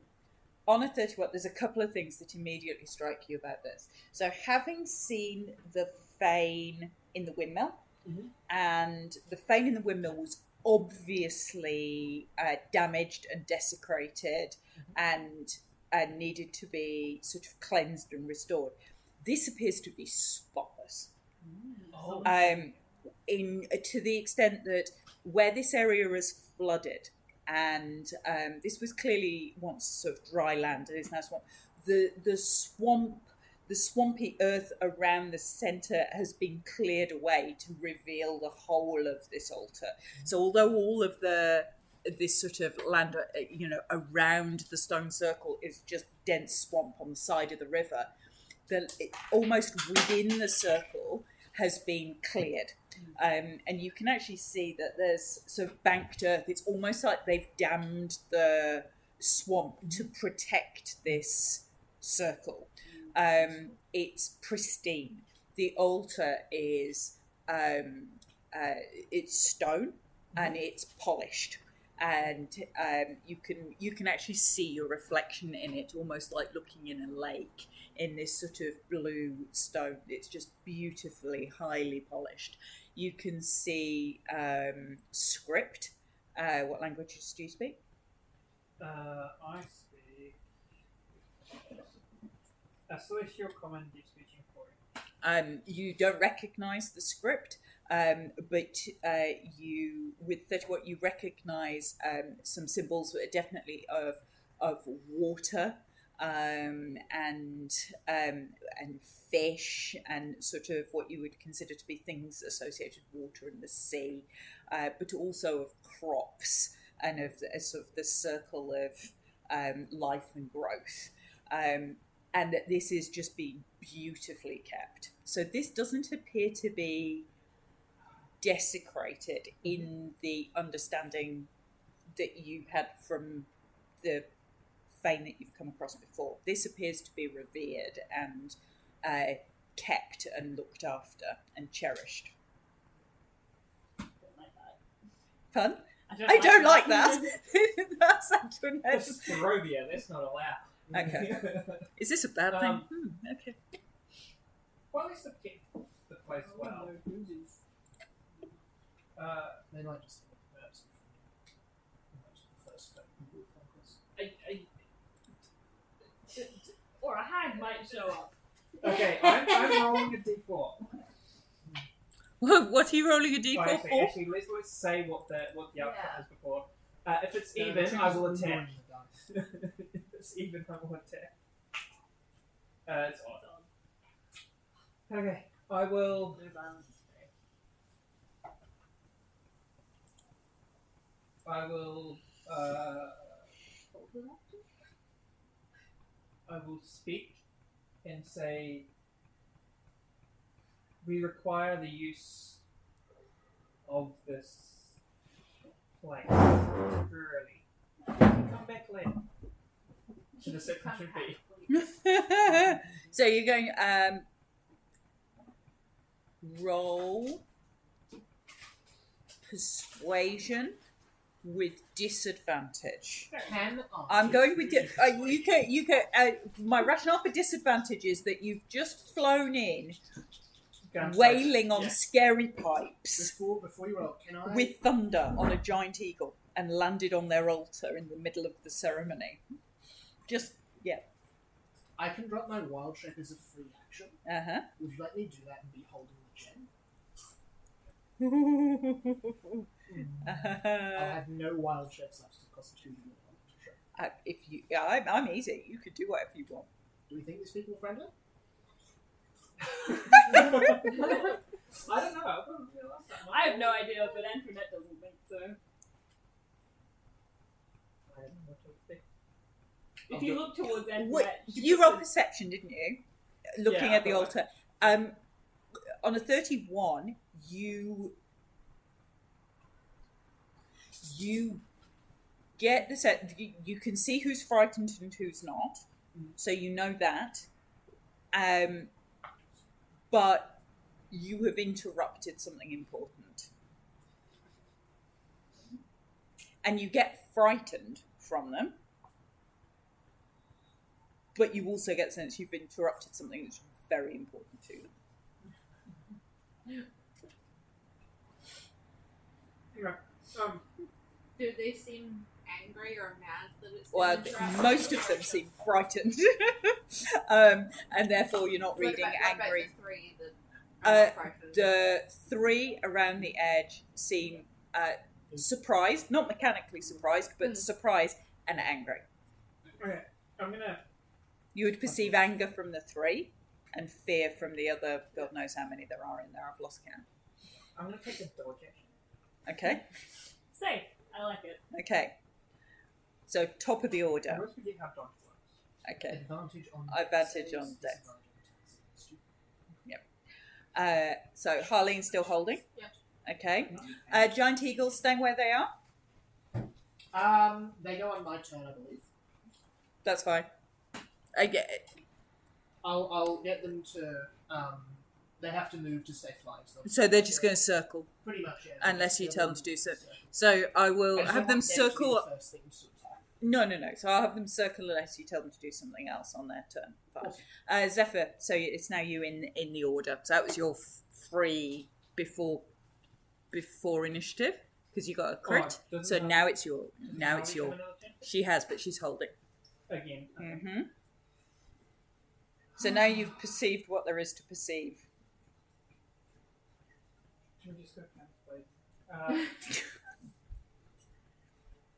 on a 31, there's a couple of things that immediately strike you about this. So having seen the Fane in the windmill, Mhm. and the Fane in the windmill was obviously damaged and desecrated, and needed to be sort of cleansed and restored. This appears to be spotless. Oh. In to the extent that where this area is flooded, and this was clearly once sort of dry land, and it's now swamp. The swampy earth around the centre has been cleared away to reveal the whole of this altar. So although all of this sort of land, around the stone circle is just dense swamp on the side of the river, almost within the circle has been cleared. And you can actually see that there's sort of banked earth. It's almost like they've dammed the swamp to protect this circle. It's pristine. The altar is it's stone and it's polished, and you can actually see your reflection in it, almost like looking in a lake, in this sort of blue stone. It's just beautifully highly polished. You can see script. What languages do you speak? I speak Celestial, Common, Deep Speech, and Quarry. You don't recognise the script, but with what you recognise some symbols that are definitely of water, and fish, and sort of what you would consider to be things associated with water and the sea, but also of crops and of sort of the circle of life and growth. And that this is just being beautifully kept. So this doesn't appear to be desecrated in the understanding that you had from the Fane that you've come across before. This appears to be revered and kept and looked after and cherished. I don't like that. Fun? I don't like that. That's Antoinette. That's just Barovia, that's not allowed. Okay. Is this a bad thing? Okay. Well, at least they've kept the place well. They might just be the first go. Or a hag might show up. Okay, I'm rolling a d4. What are you rolling a d4 Oh, actually, for? actually, let's say what the outcome Yeah. is before. If it's No, even, the I trick will is attack. ignoring the dice. If it's even, I will attack. It's odd. Okay, I will. No violence today. I will. I will speak and say we require the use of this place temporarily. Come back later. To the 600 feet. So you're going roll persuasion with disadvantage. I'm going with my rationale for disadvantage is that you've just flown in wailing on Yeah. scary pipes Before you roll, can I? with thunder on a giant eagle and landed on their altar in the middle of the ceremony. Just I can drop my wild shape as a free action. uh-huh. Would you like me to do that and be holding the gem? I'll have no wild shapes left to cost 2 wild shape. If you, I'm easy. You could do whatever you want. Do we think these people are friendly? I don't know. I wasn't here last time. I have no idea, but Antoinette doesn't think so. I don't know what to expect. If you look towards Antoinette, What, she you just rolled perception, didn't you? Looking Yeah, at the I altar. On a 31, you get the set. You can see who's frightened and who's not, so you know that. But you have interrupted something important, and you get frightened from them. But you also get the sense you've interrupted something that's very important to them. Anyway, Do they seem angry or mad that it's been Well, interrupted? most of them seem frightened, and therefore you're not reading What about angry. the three that are not frightened? The 3 around the edge seem surprised, not mechanically surprised, but surprised and angry. okay, I'm gonna. You would perceive anger from the 3 and fear from the other, God knows how many there are in there, I've lost count. I'm gonna take a dodge action. Okay, safe. I like it. okay. So top of the I order. always forget how dodge works. Okay. Advantage on Advantage on saves, dex. disadvantage on attacks. So Harleen's still holding. Yep. Okay. Giant eagles staying where they are. They go on my turn, I believe. That's fine. I get it. I'll get them to. They have to move to stay flying. So they're just going to circle, pretty much, yeah. unless you Yeah, tell them to do so. circle. So I will I just have them want to be circle. the first things to attack. No. So I'll have them circle unless you tell them to do something else on their turn. Fine. Awesome. Zephyr. So it's now you in the order. So that was your free before initiative because you got a crit. Oh, doesn't So that- now it's your. Doesn't Now Harley it's have your. another check? She has, but she's holding. Again. Okay. Mm-hmm. So now you've perceived what there is to perceive. Can we just go down, please?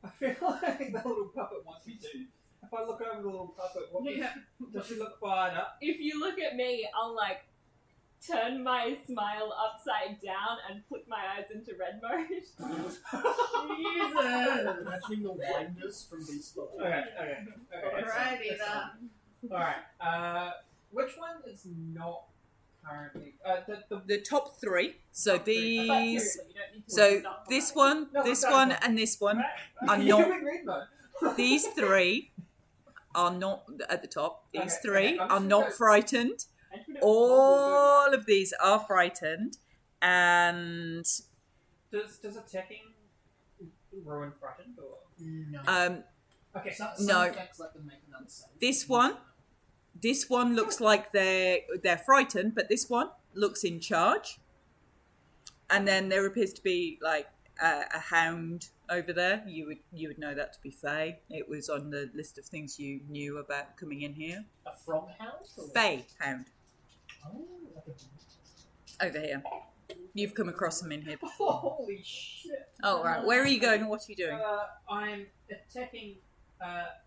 I feel like the little puppet wants me to. If I look over the little puppet, does she look fired up? If you look at me, I'll turn my smile upside down and flick my eyes into red mode. Jesus! Imagining the winders from these books. Okay. Alrighty then. Alright, which one is not currently? The top 3. So But these. seriously, you don't need to So stop this for one, No, this I'm one, sorry. and this one. Are You're not- in read mode. These 3 are not at the top. These Okay, 3 okay, I'm are just not gonna- frightened. Antoinette All of these are frightened, and Does attacking ruin frightened or? No. Okay, Some no. effects let them make another save. this one looks like they're frightened, but this one looks in charge. And then there appears to be like a hound over there. You would know that to be Fae. It was on the list of things you knew about coming in here. A frog hound? Or Fae hound Oh, like over here. You've come across them in here before. Holy shit! Oh right, where are you going and what are you doing? I'm attacking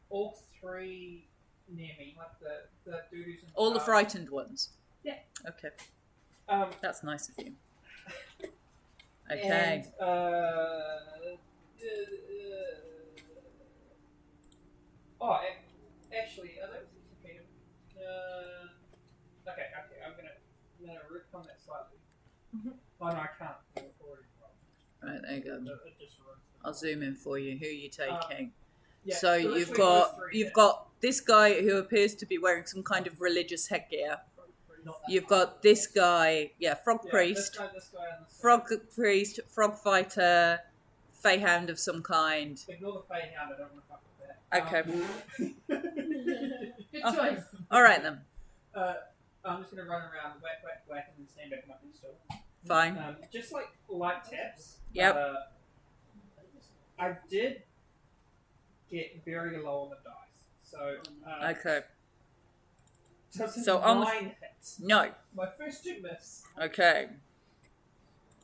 all three near me, like the doodles and All the frightened ones. Yeah. Okay, Um, that's nice of you. Okay. And, actually, I don't think you can. Okay, I'm gonna retcon that slightly. Oh no, I can't. It's already wrong. Right, there you go. It just runs the- I'll zoom in for you. Who are you taking? Yeah, So literally you've those got three you've there. got this guy who appears to be wearing some kind of religious headgear. not that You've far. got this guy, frog Yeah, priest, this guy, and this side. frog priest, frog fighter, feyhound of some kind. Ignore the fade hound. I don't want to fuck with that. Okay, Good Oh. choice. all right then, I'm just gonna run around, whack, whack, whack, and then stand back up and still. fine. Just like light taps. Yep. I did get very low on the dice, so Okay, does So on the- 9 hits. no. My first two miss. Okay,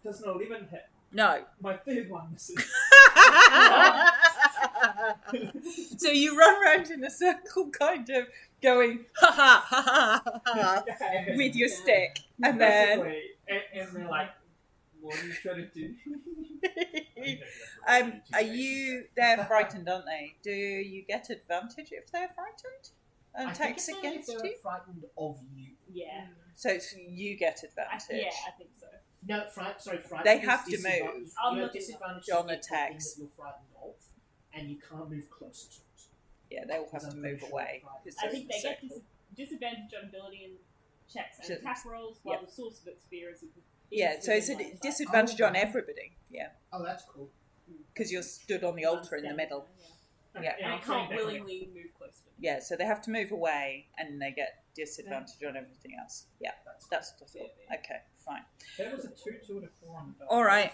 Does an 11 hit? no. My third one misses. So you run around in a circle, kind of going ha ha ha ha ha ha with your stick, and then Basically, and they're like, "What are you trying to do?" are you? They're frightened, aren't they? Do you get advantage if they're frightened? I think Attacks it's only if against they're you. frightened of you. Yeah. So it's, you get advantage. Yeah, I think so. No, frightened. They is have to disadvantage. move. I'll You have look at disadvantage on on the thing attacks. that you're frightened of, and you can't move closer to it. Yeah, they will have Because to I'm move pretty sure away. it's 'cause I they're think they get circle. disadvantage on ability and checks and So- attack rolls, while the source of its fear is. Yeah, so it's a within line of sight. disadvantage Oh, on okay. everybody. Yeah, Oh, that's cool. because you're stood on the altar in the middle. Yeah. And I I'm can't saying that- willingly move close to them. Yeah, so they have to move away, and they get disadvantage on everything else. Yeah, that's the thought. Okay, fine. That was a 2 to 4 on the dice. All right,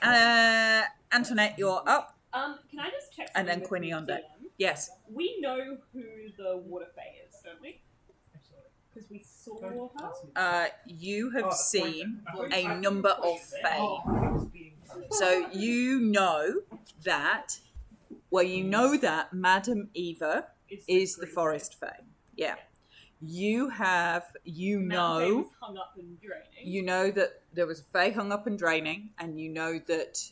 Antoinette, you're up. Can I just check? And then something with Quinny the on deck. DM? Yes. We know who the water fae is, don't we? Absolutely. Because we saw Don't her. pass me. You have Oh, the seen pointer. a number of fae. Oh, I was being funny. So you know that, you know that Madam Eva is the green forest fae. Yeah. You have, Madame Fae know, was hung up and draining. you know that there was a fae hung up and draining, and you know that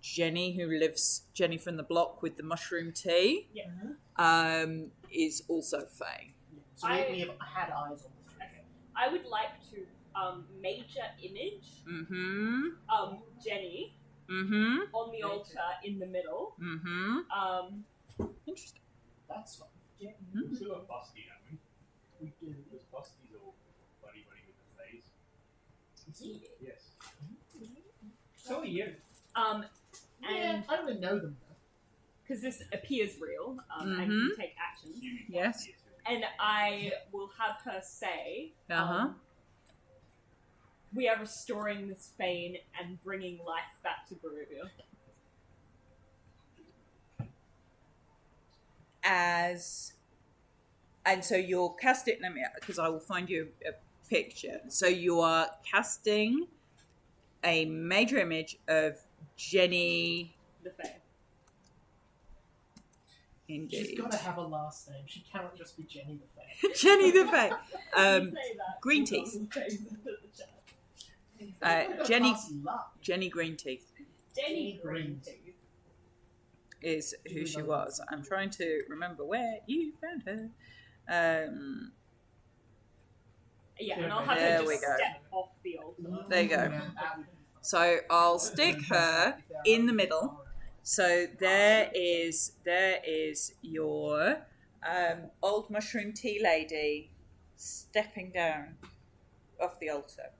Jenny from the block with the mushroom tea, Yeah. is also fae. So we have had eyes on the three. Okay. I would like to major image Mm-hmm. Jenny Mm-hmm. on the altar in the middle. Mm-hmm. Interesting. That's fun. Yeah, We've still got Busty, haven't we? we do. Because Busty's all buddy with the phase. Yes. So are you. And Yeah, I don't really know them though. because this appears real, and Mhm. can take action, Assuming Yes. Busty is who- and I will have her say, Uh-huh. we are restoring this fane and bringing life back to Barovia. And so you're casting, let me, because I will find you a picture. So you are casting a major image of Jenny, The fae. indeed. She's got to have a last name. She cannot just be Jenny the Fair. Jenny the Fae. You say that, green you got teeth. some faces into the chat. Jenny- Pass luck. Jenny Greenteeth Jenny Jenny Green Green Teeth. is who she was. I'm trying to remember where you found her. Yeah, and I'll have There her we just go. step off the altar. There you go. That would be fun. So I'll stick her in the middle. So there is your old mushroom tea lady stepping down off the altar.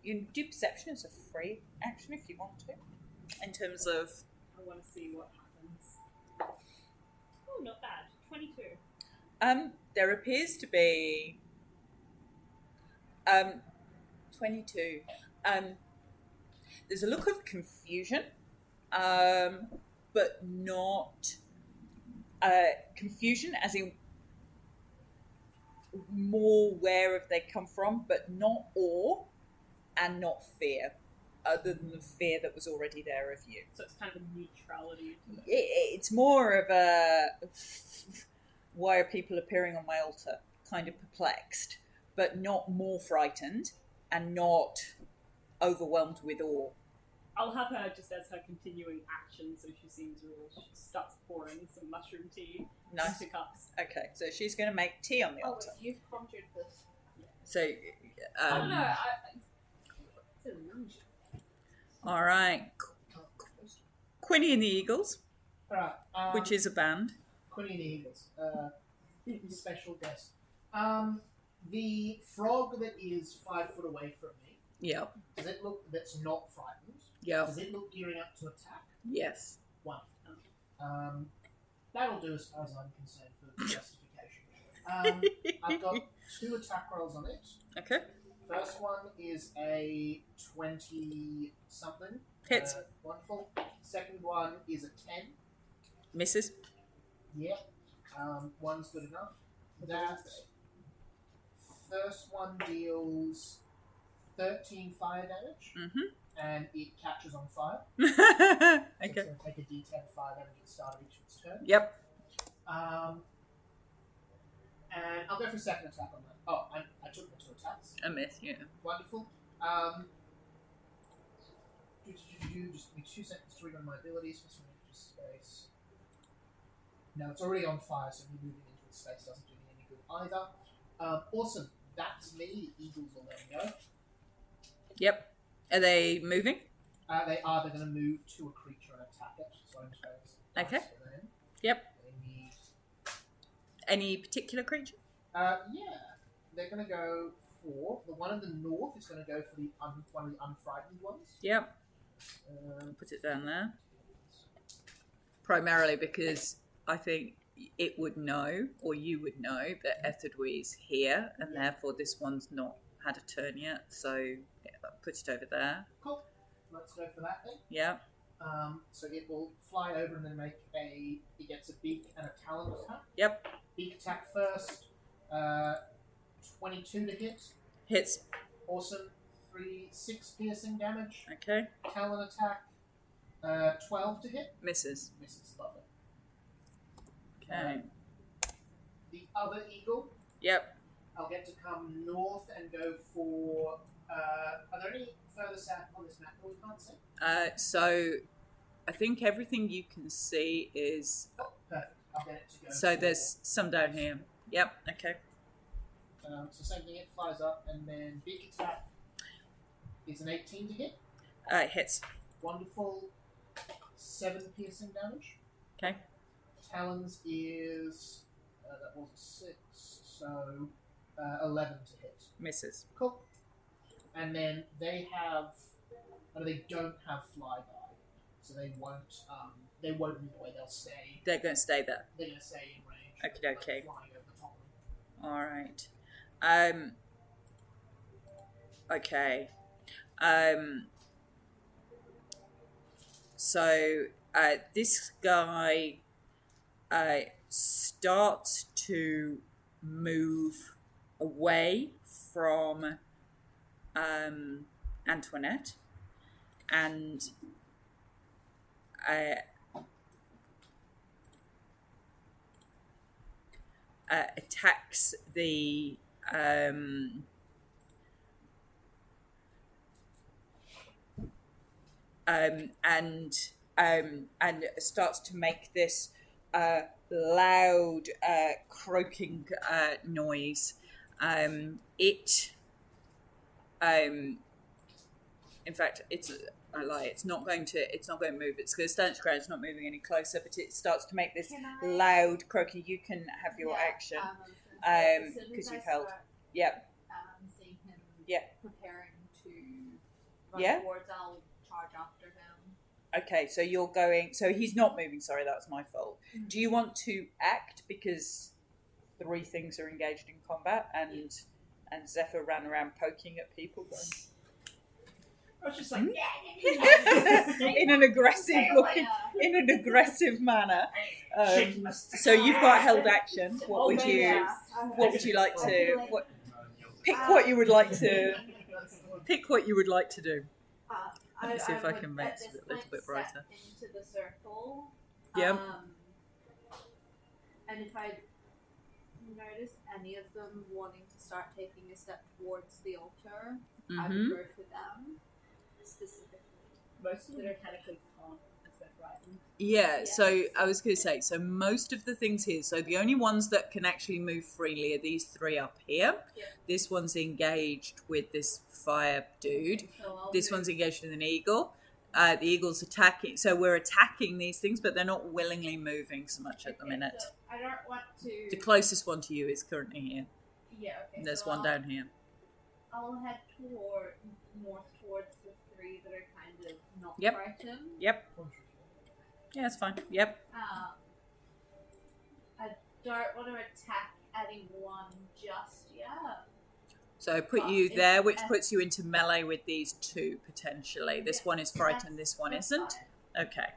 You can do perception as a free action if you want to, in terms of I want to see what happens. Oh, not bad. 22. there appears to be 22. There's a look of confusion but not confusion, as in more where have they come from, but not awe and not fear, other than the fear that was already there of you. So it's kind of a neutrality. It's more of a why are people appearing on my altar? Kind of perplexed, but not more frightened and not overwhelmed with awe. I'll have her just as her continuing action, so she seems real. She starts pouring some mushroom tea Nice. into cups. Okay, so she's going to make tea on the Oh, altar. wait, you've conjured this. So, I don't know. It's a lunch. all right, Quinny and the Eagles, Alright, which is a band. Quinny and the Eagles. Special guest. The frog that is 5 foot away from me, Yeah, does it look, that's not frightened, yeah, does it look gearing up to attack? yes. Wonderful. That'll do as far as I'm concerned for justification. I've got 2 attack rolls on it. Okay, First one is a 20-something. Hits. Wonderful. Second one is a 10. misses. Yeah. One's good enough. That first one deals 13 fire damage, and it catches on fire. So it's Okay. going to take a d10 fire damage at the start of each of its turn. Yep. And I'll go for a second attack on that. Oh, I took the 2 attacks. A miss. Yeah. Wonderful. Just give me 2 seconds to read on my abilities. What's my extra space? No, it's already on fire, so me moving into its space doesn't do me any good either. Awesome. That's me. The Eagles will let me go. Yep. Are they moving? They are. They're going to move to a creature and attack it. So I'm just going to Okay. for them. Yep. They need. Any particular creature? Yeah. They're going to go for the one in the north. Is going to go for the one of the unfrightened ones. Yep. Put it down there. Primarily because I think it would know, or you would know, that Etherdwee's here, and therefore this one's not had a turn yet, so yeah, put it over there. Cool. Let's go for that then. Yeah. So it will fly over and then make a. It gets a beak and a talon attack. Yep. Beak attack first. 22 to hit. Hits. Awesome. 6 piercing damage. Okay. Talon attack. 12 to hit. Misses. Misses. Love it. Okay. The other eagle. Yep. I'll get to come north and go for. Are there any further south on this map that we can't see? So I think everything you can see is. Oh, perfect. I'll get it to go. So for- there's some down here. Yep. Okay. So same thing. It flies up and then big attack is an 18 to hit. Hits. Wonderful. 7 piercing damage. Okay. Talons is that was a 6, so 11 to hit. Misses. Cool. And then they have, they don't have flyby, so they won't move away. They'll stay. They're going to stay there. They're going to stay in range. Okey-dokey. Like flying over the top of them. All right. Okay. So this guy starts to move away from Antoinette and attacks the and starts to make this loud croaking noise. In fact, I lie. It's not going to move. It's going to stand its ground. It's not moving any closer, but it starts to make this Can I- loud croaking. You can have your Yeah, action. as soon as 'cause I you've held. start, Yep. seeing him Yeah. preparing to run Yeah. towards, I'll charge after him. Okay, so you're going. So he's not moving. Sorry, that's my fault. Do you want to act because 3 things are engaged in combat and Zephyr ran around poking at people? Going, I was just like, in an aggressive manner. So you've got held action. What would you like to? Pick what you would like to. Pick what you would like to do. Let me see if I can make it a little bit brighter. Into the circle. Yeah. And if I notice any of them wanting to start taking a step towards the altar, I would go for them specifically. Most of the mechanically can't, is that right? Yeah, Yes. so I was going to say, so most of the things here, so the only ones that can actually move freely are these three up here. Yeah. This one's engaged with this fire dude. So I'll This move- one's engaged with an eagle. The eagle's attacking, so we're attacking these things, but they're not willingly moving so much at the Okay, minute. so I don't want to. The closest one to you is currently here. Yeah. Okay. And there's so one I'll- down here. I'll head north towards the three that are kind of not Yep. frightened. Yep. Yeah, that's fine. Yep. I don't want to attack anyone just yet. So I put Well, you it's- there, which puts you into melee with these two potentially. This Yeah, one is frightened, this one that's isn't. fine. Okay.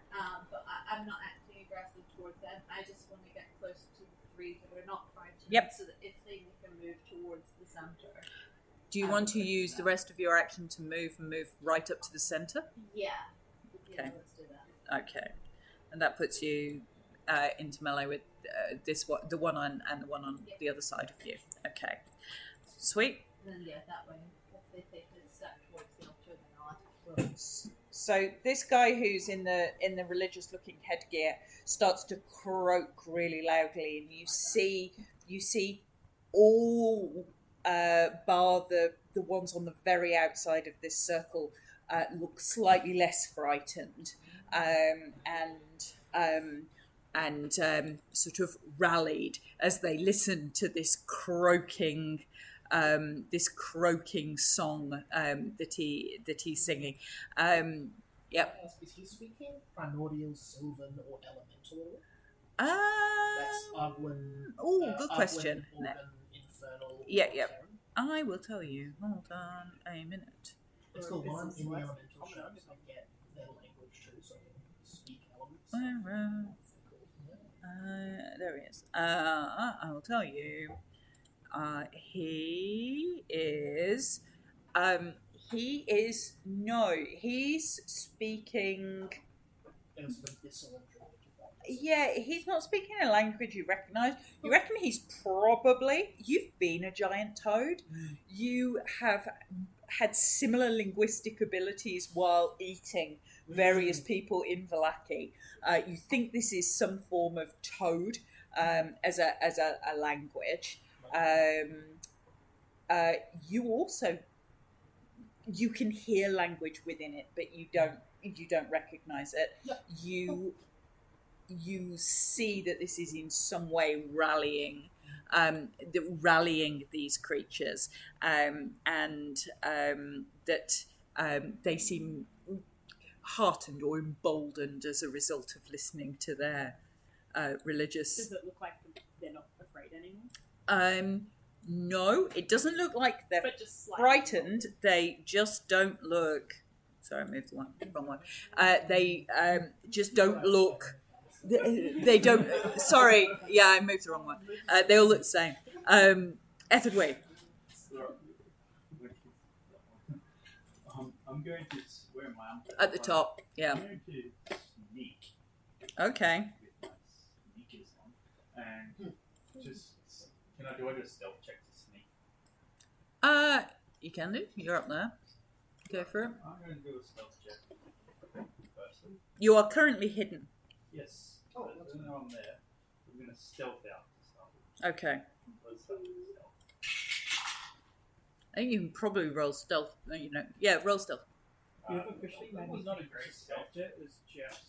But I'm not acting aggressive towards them. I just want to get close to the three that are not frightened. Yep. So that if they make a move towards the center. Do you want to use the rest of your action to move right up to the centre? Yeah. Okay. Yeah, let's do that. Okay. And that puts you into melee with this one, the one on and the one on the other side of you. Okay. Sweet. And then that way, if they take a step towards the altar, then I'll attack them. So this guy who's in the religious looking headgear starts to croak really loudly, and you see all bar the ones on the very outside of this circle look slightly less frightened, and sort of rallied as they listen to this croaking song that he's singing. Yep. Is he speaking primordial, sylvan, or elemental? Um, That's Uglin. oh, good question. Uglin, Organ, Infernal. Yeah, or yeah. Terran. I will tell you. Hold on a minute. It's called one in the elemental shows. I get their language too, so I can speak elements. There he is. I will tell you. He's speaking. There's the visceral language of that. Yeah, he's not speaking a language you recognise. You reckon he's probably. You've been a giant toad. You have had similar linguistic abilities while eating various people in Vallaki. You think this is some form of toad as a language. You can hear language within it, but you don't recognise it. Yeah. You see that this is in some way rallying these creatures, and that they seem heartened or emboldened as a result of listening to their religious. Does it look like they're not afraid anymore? No, it doesn't look like they're But just slightly. frightened. They just don't look. Sorry, I moved the wrong one. They just don't look. They don't. Sorry, yeah, I moved the wrong one. They all look the same. Ethard Way. I'm going to. Where am I? At the top, yeah. I'm going to sneak Okay. with my sneakers on, and just do I do a stealth check to sneak? You can do. You're up there. Go for it. I'm going to do a stealth check. Firstly, You are currently hidden. yes. Oh, but that's even though I'm there, I'm going to stealth out to start with. Okay. Let's start with stealth. I think you can probably roll stealth. Yeah, roll stealth. You've officially that made was me not a think great the stealth stealth jet is just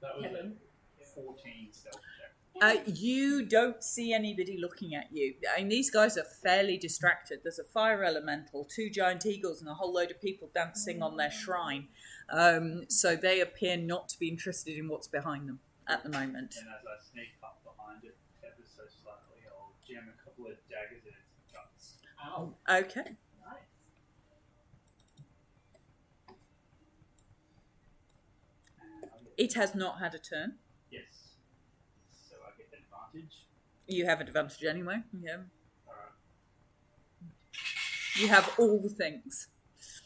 That was Kevin. a 14 stealth check. You don't see anybody looking at you. I mean, these guys are fairly distracted. There's a fire elemental, 2 giant eagles, and a whole load of people dancing on their shrine. So they appear not to be interested in what's behind them at the moment. And as I sneak up behind it, ever so slightly, I'll jam a couple of daggers in its guts. Ow. Okay. Nice. It has not had a turn. Yes. So I get advantage. You have advantage anyway. Yeah. Alright. You have all the things.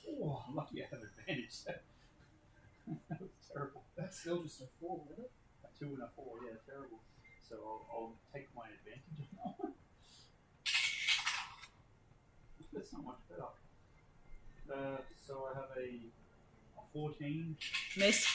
Oh, I'm lucky I have advantage. That was terrible. That's still just a 4, isn't it? A 2 and a 4, yeah, terrible. So I'll take my advantage on that one. That's not much better. So I have a 14. Miss.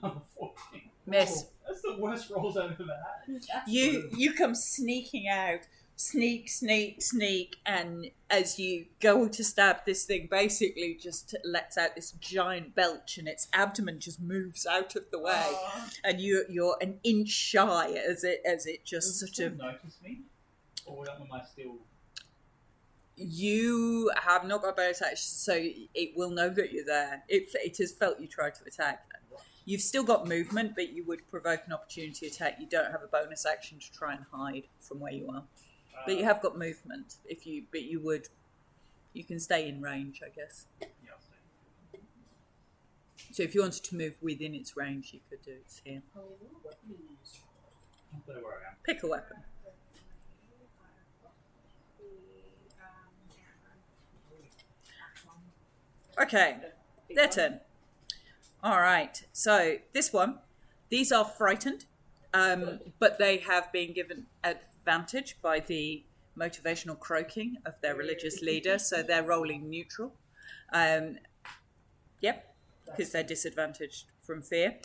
Another 14. Miss. Oh, that's the worst rolls I've ever had. You come sneaking out. Sneak, and as you go to stab, this thing basically just lets out this giant belch, and its abdomen just moves out of the way, and you're an inch shy as it just Does sort it of. still notice me, or am I still? You have not got bonus action, so it will know that you're there. It has felt you tried to attack. You've still got movement, but you would provoke an opportunity attack. You don't have a bonus action to try and hide from where you are. But you have got movement. You can stay in range, I guess. Yeah, I'll stay. So if you wanted to move within its range, you could do it here. I'll play where I am. Pick a weapon. Okay, their turn. All right. So this one, these are frightened, but they have been given advantage by the motivational croaking of their religious leader, so they're rolling neutral. Yep, because they're disadvantaged from fear.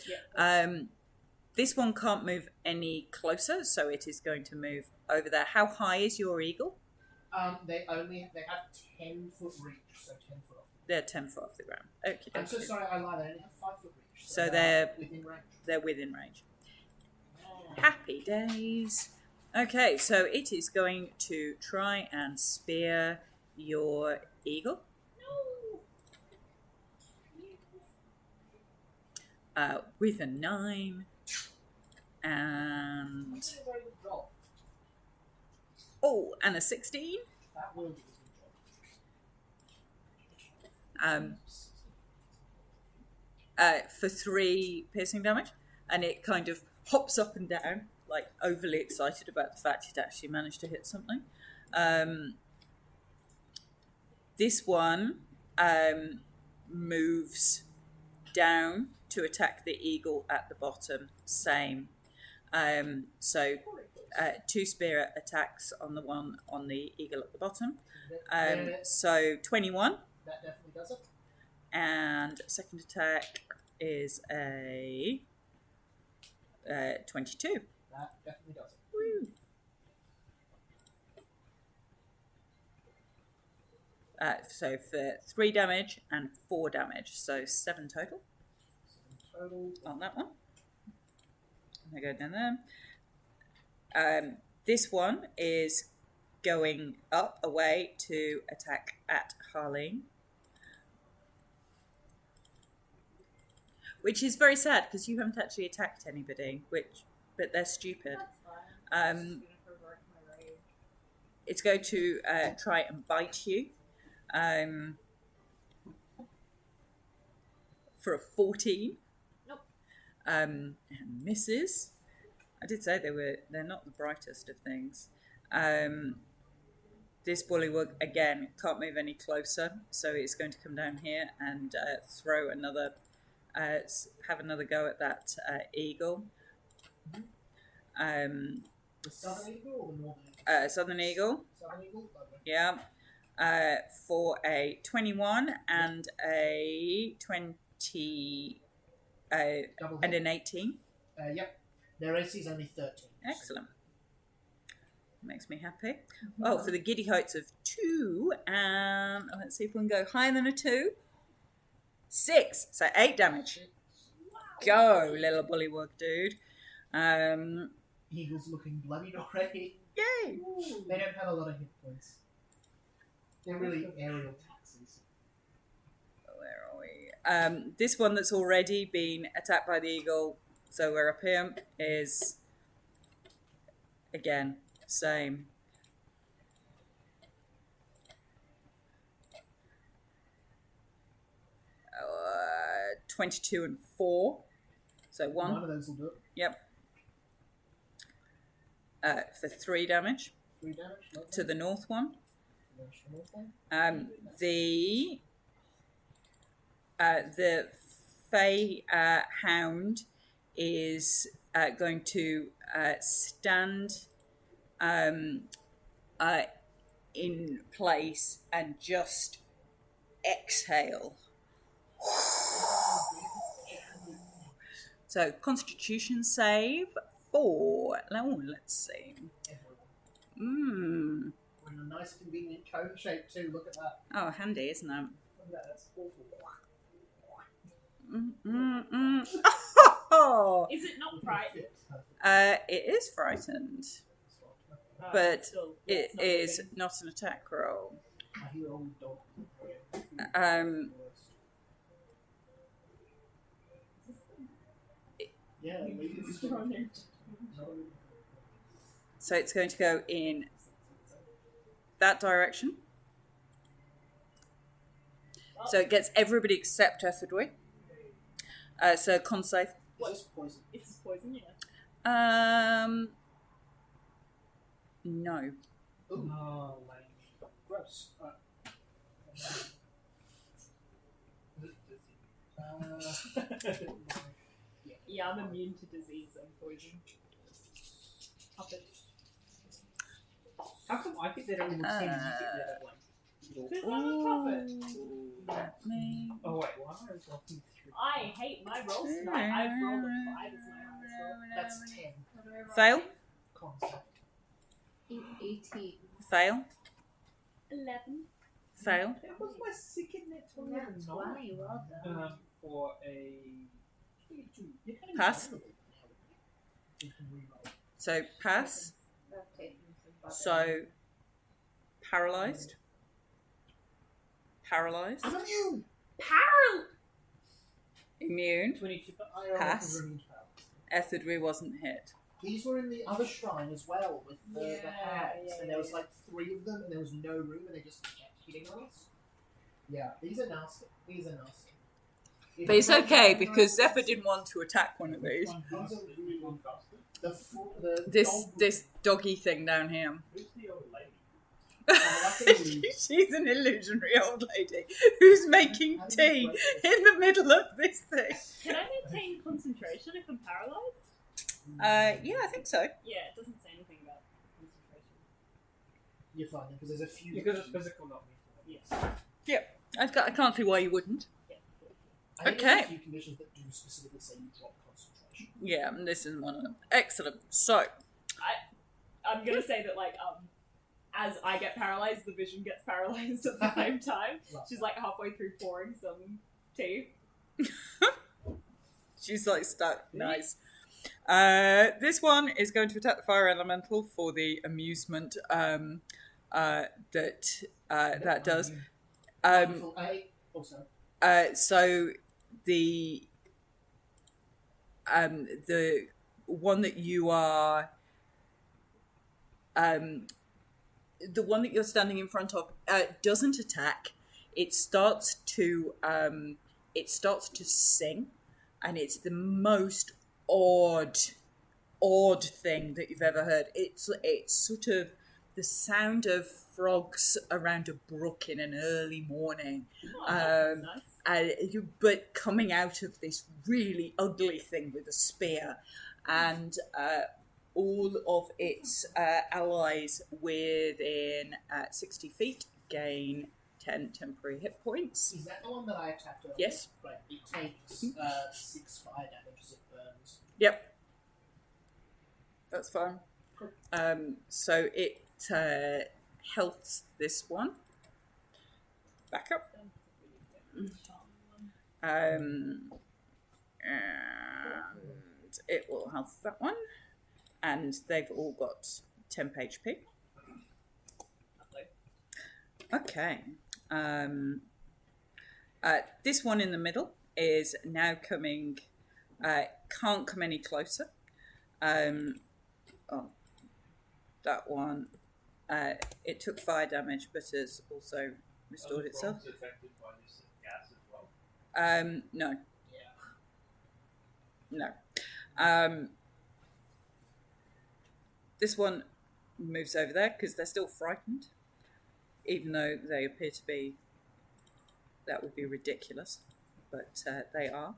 This one can't move any closer, so it is going to move over there. How high is your eagle? They have 10-foot reach, so 10 foot off. They're 10 foot off the ground. Okay. I'm so sorry, I lied. They only have 5-foot reach. So they're within range. They're within range. Happy days. Okay, so it is going to try and spear your eagle. With a 9. And... Oh, and a 16. That will be a good job. For 3 piercing damage. And it kind of hops up and down, like overly excited about the fact it actually managed to hit something. This one moves down to attack the eagle at the bottom. Same. So 2 spear attacks on the one on the eagle at the bottom. So 21. That definitely does it. And second attack is a 22. That definitely does it. Woo. So for 3 damage and 4 damage, so 7 total. On that one. I go down there. This one is going up away to attack at Harleen. Which is very sad because you haven't actually attacked anybody, but they're stupid. That's fine. It's going to try and bite you. For a 14. Nope. And misses. I did say they're not the brightest of things. This bullywug again can't move any closer, so it's going to come down here and throw another. Have another go at that eagle. The southern eagle or the northern eagle? Southern eagle. Southern eagle? Okay. Yeah. For a 21 and a 20 Double and hit. an 18. Yep. Their AC is only 13. Excellent. Makes me happy. Oh, for the giddy heights of 2, and let's see if we can go higher than a 2. 6, so 8 damage. Go, little bullywug dude. Eagle's looking bloodied already. Yay! Ooh, they don't have a lot of hit points. They're really aerial taxes. Where are we? This one that's already been attacked by the eagle, so we're up here, is again, same. 22 and 4. So One 1. of those will do it. Yep. For 3 damage 3 damage. to the north one. Damage to the north one. The Fey Hound is going to stand in place and just exhale. So Constitution save 4. Oh, let's see. We're in a nice convenient cone shape too. Look at that. Oh, handy, isn't it? Look at that. That's awful. Oh, Is it not frightened? it is frightened, Oh, but still, it it's not is moving. not an attack roll. I hear old dog. Yeah, maybe it's So it's going to go in that direction. So it gets everybody except Etherdwy. So con save. Is this poison? It's just poison, yeah. No. Ooh, Oh, gross. Yeah, I'm immune to disease and poison. Puppets. how come I get that at level 10 and you get that at like Because I'm a puppet. Let me. Oh wait, why am I walking through? I hate my rolls tonight. I've rolled a 5 as my highest roll. That's 10. Fail. Concept. 18. Fail. 11. Fail. That was my second net 20 Yeah, 20. Well done. for a Pass. So pass. I've taken some butter. So paralyzed. Paralyzed. I'm immune! Immune. 22. Pass. Etherdwy wasn't hit. These were in the other shrine as well with the Yeah, hags, yeah, and there was like 3 of them, and there was no room, and they just kept hitting us. Yeah, these are nasty. These are nasty. But it's okay because Zephyr didn't want to attack one of these. This doggy thing down here. Who's the old lady? That's an illusion. She's an illusionary old lady who's making tea in the middle of this thing. Can I maintain concentration if I'm paralyzed? Yeah, I think so. Yeah, it doesn't say anything about concentration. You're fine, because there's a few. Because it's physical, not mental. Yes. I can't see why you wouldn't. I think Okay. there's a few conditions that do specifically say you drop concentration. Yeah, and this is one of them. Excellent. So, I'm gonna say that as I get paralyzed, the vision gets paralyzed at the same time. She's like halfway through pouring some tea. she's like stuck. Nice. This one is going to attack the fire elemental for the amusement that does. So the one that you are the one that you're standing in front of doesn't attack. It starts to sing, and it's the most odd thing that you've ever heard. It's sort of the sound of frogs around a brook in an early morning. That's nice. But coming out of this really ugly thing with a spear, and all of its allies within 60 feet gain 10 temporary hit points. Is that the one that I attacked earlier? Yes. Right, it takes 6 fire damage as it burns. Yep. That's fine. So it healths this one. Back up. And it will health that one. And they've all got temp HP. Okay. This one in the middle is now coming, can't come any closer. That one, it took fire damage, but has also restored itself. Affected by this gas as well. No. Yeah. No. This one moves over there because they're still frightened, even though they appear to be. That would be ridiculous, but they are.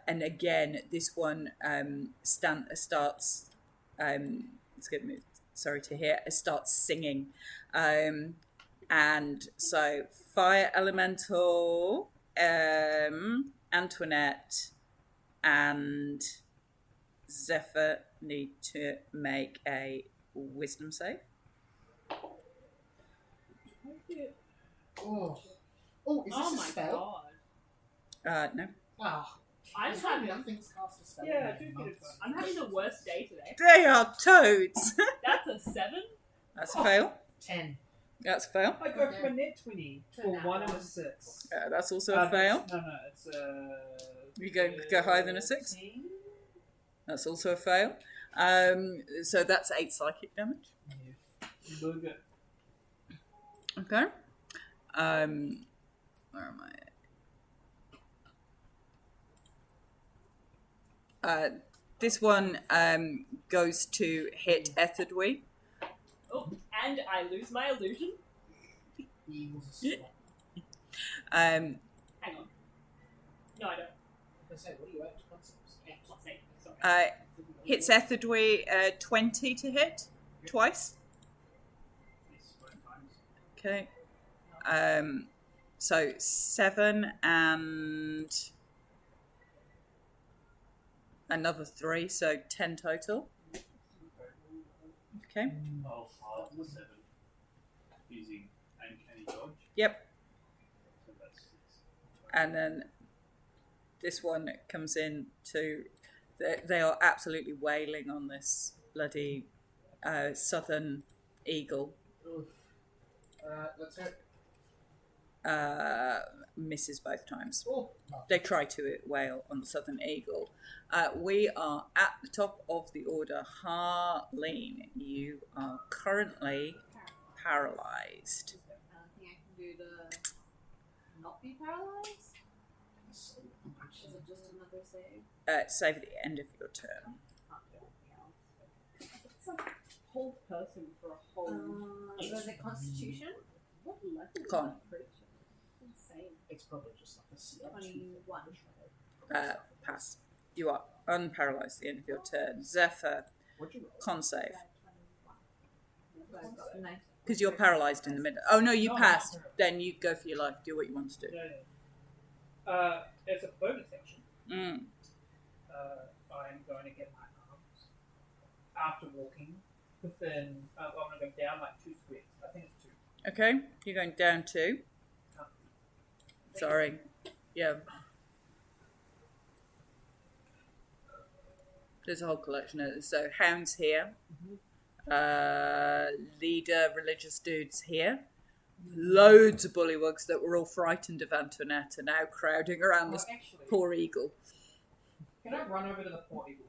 And again, this one starts. It's going to move. Sorry to hear. It starts singing, and so fire elemental, Antoinette, and Zephyr need to make a wisdom save. Oh, is this Oh a my spell? god. No. Ah, I'm it's having having, nothing's cast a spell. Yeah, in do months. get it. I'm having the worst day today. They are toads. That's a 7. That's a fail. 10. That's a fail. I go for a net 20 for 1 and a 6. That's also a fail. No, it's You go higher than a 6? 13? That's also a fail. So that's 8 psychic damage. Really good. Okay. Where am I? This one goes to hit Etherdwe. Oh, and I lose my illusion. He was a slut. Um, Hang on. No, I don't. I say, what are you at? Concepts? Let's see. Sorry. hits Etherdwe 20 to hit twice. Okay. So 7 and another 3, so 10 total. Okay. I'll halve the 7 using uncanny dodge. Yep. So that's 6. And then this one comes in to. They are absolutely wailing on this bloody southern eagle. Oof. Let's go. Misses both times. Oh, no. They try to wail on the southern eagle. We are at the top of the order. Harleen, you are currently paralyzed. I don't think I can do the not be paralyzed. Is it just another save? Save at the end of your turn. It's like hold person for a whole. Was it Constitution? What level is Con. that creature? Insane. It's probably just like a CR. 21. Pass. You are unparalyzed at the end of your turn. Zephyr, What'd you roll? con save. So I've got 19. Because you're paralyzed in the middle. Oh no, you No, passed. no. Then you go for your life. Do what you want to do. As a bonus action, Mm. I'm going to get my arms after walking within. I'm going to go down like 2 squares. I think it's 2. Okay, you're going down 2. Sorry. Yeah. There's a whole collection of so hounds here. Leader, religious dudes here. Loads of bullywugs that were all frightened of Antoinette are now crowding around this Actually, poor eagle. can I run over to the poor eagle?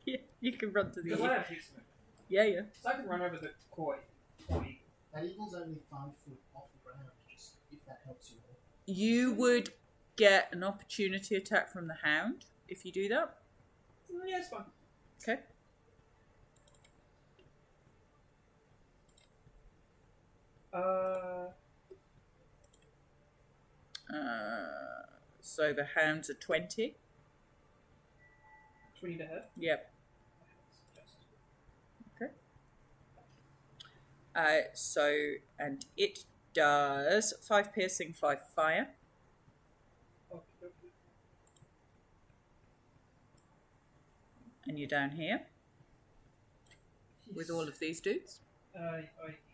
Yeah, you can run to the Because I eagle. have heat movement. Yeah. So I can run over the poor eagle. That eagle's only 5 foot off the ground, just if that helps you all. You would get an opportunity attack from the hound if you do that. Yeah, it's fine. Okay. So the hounds are 20. 20 to hit. Yep. So, and it does 5 piercing, 5 fire. Okay. And you're down here with all of these dudes. I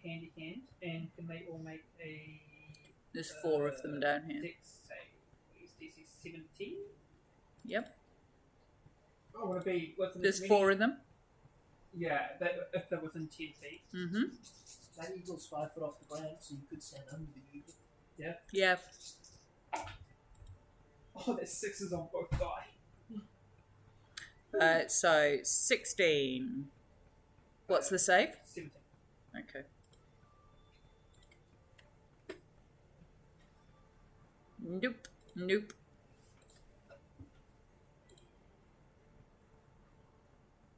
handy hand, and can they all make a? There's 4 of them down here. Dex save. Is DC 17? Yep. I want to be within. There's as many- 4 of them. Yeah, if they're within 10 feet. Mm-hmm. That eagle's 5 foot off the ground, so you could stand under the eagle. Yeah. Oh, there's 6s on both die. So 16. What's the save? 17. Okay. Nope. Nope.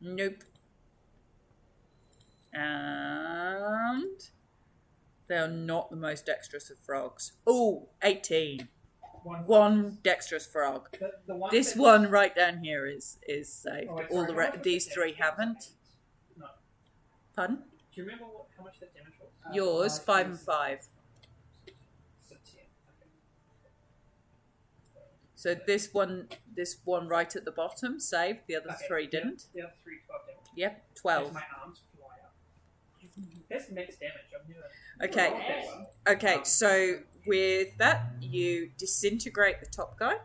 Nope. And they are not the most dexterous of frogs. Oh, 18. One dexterous frog. The one This that- one right down here is saved. Oh, wait, All sorry, the how much was these the three damage? haven't. No. Pardon? Do you remember how much the damage was? Yours, 5 and 5. So 10. Okay. So this one right at the bottom saved. The other Okay, three yeah, didn't. The other 3, 12 damage. Yep, As 12. my arms fly up. That's max damage. I've never. Okay. rolled that well. Okay, so with that, you disintegrate the top guy.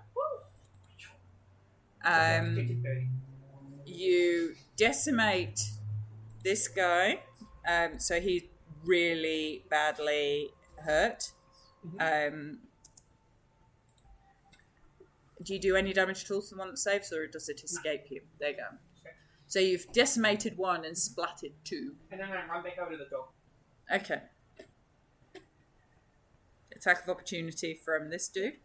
Get to 30. You decimate this guy, so he's really badly hurt. Do you do any damage to also the one that saves, or does it escape you? There you go. Okay. So you've decimated one and splatted two. And then I run back over to the dog. Okay. Attack of opportunity from this dude.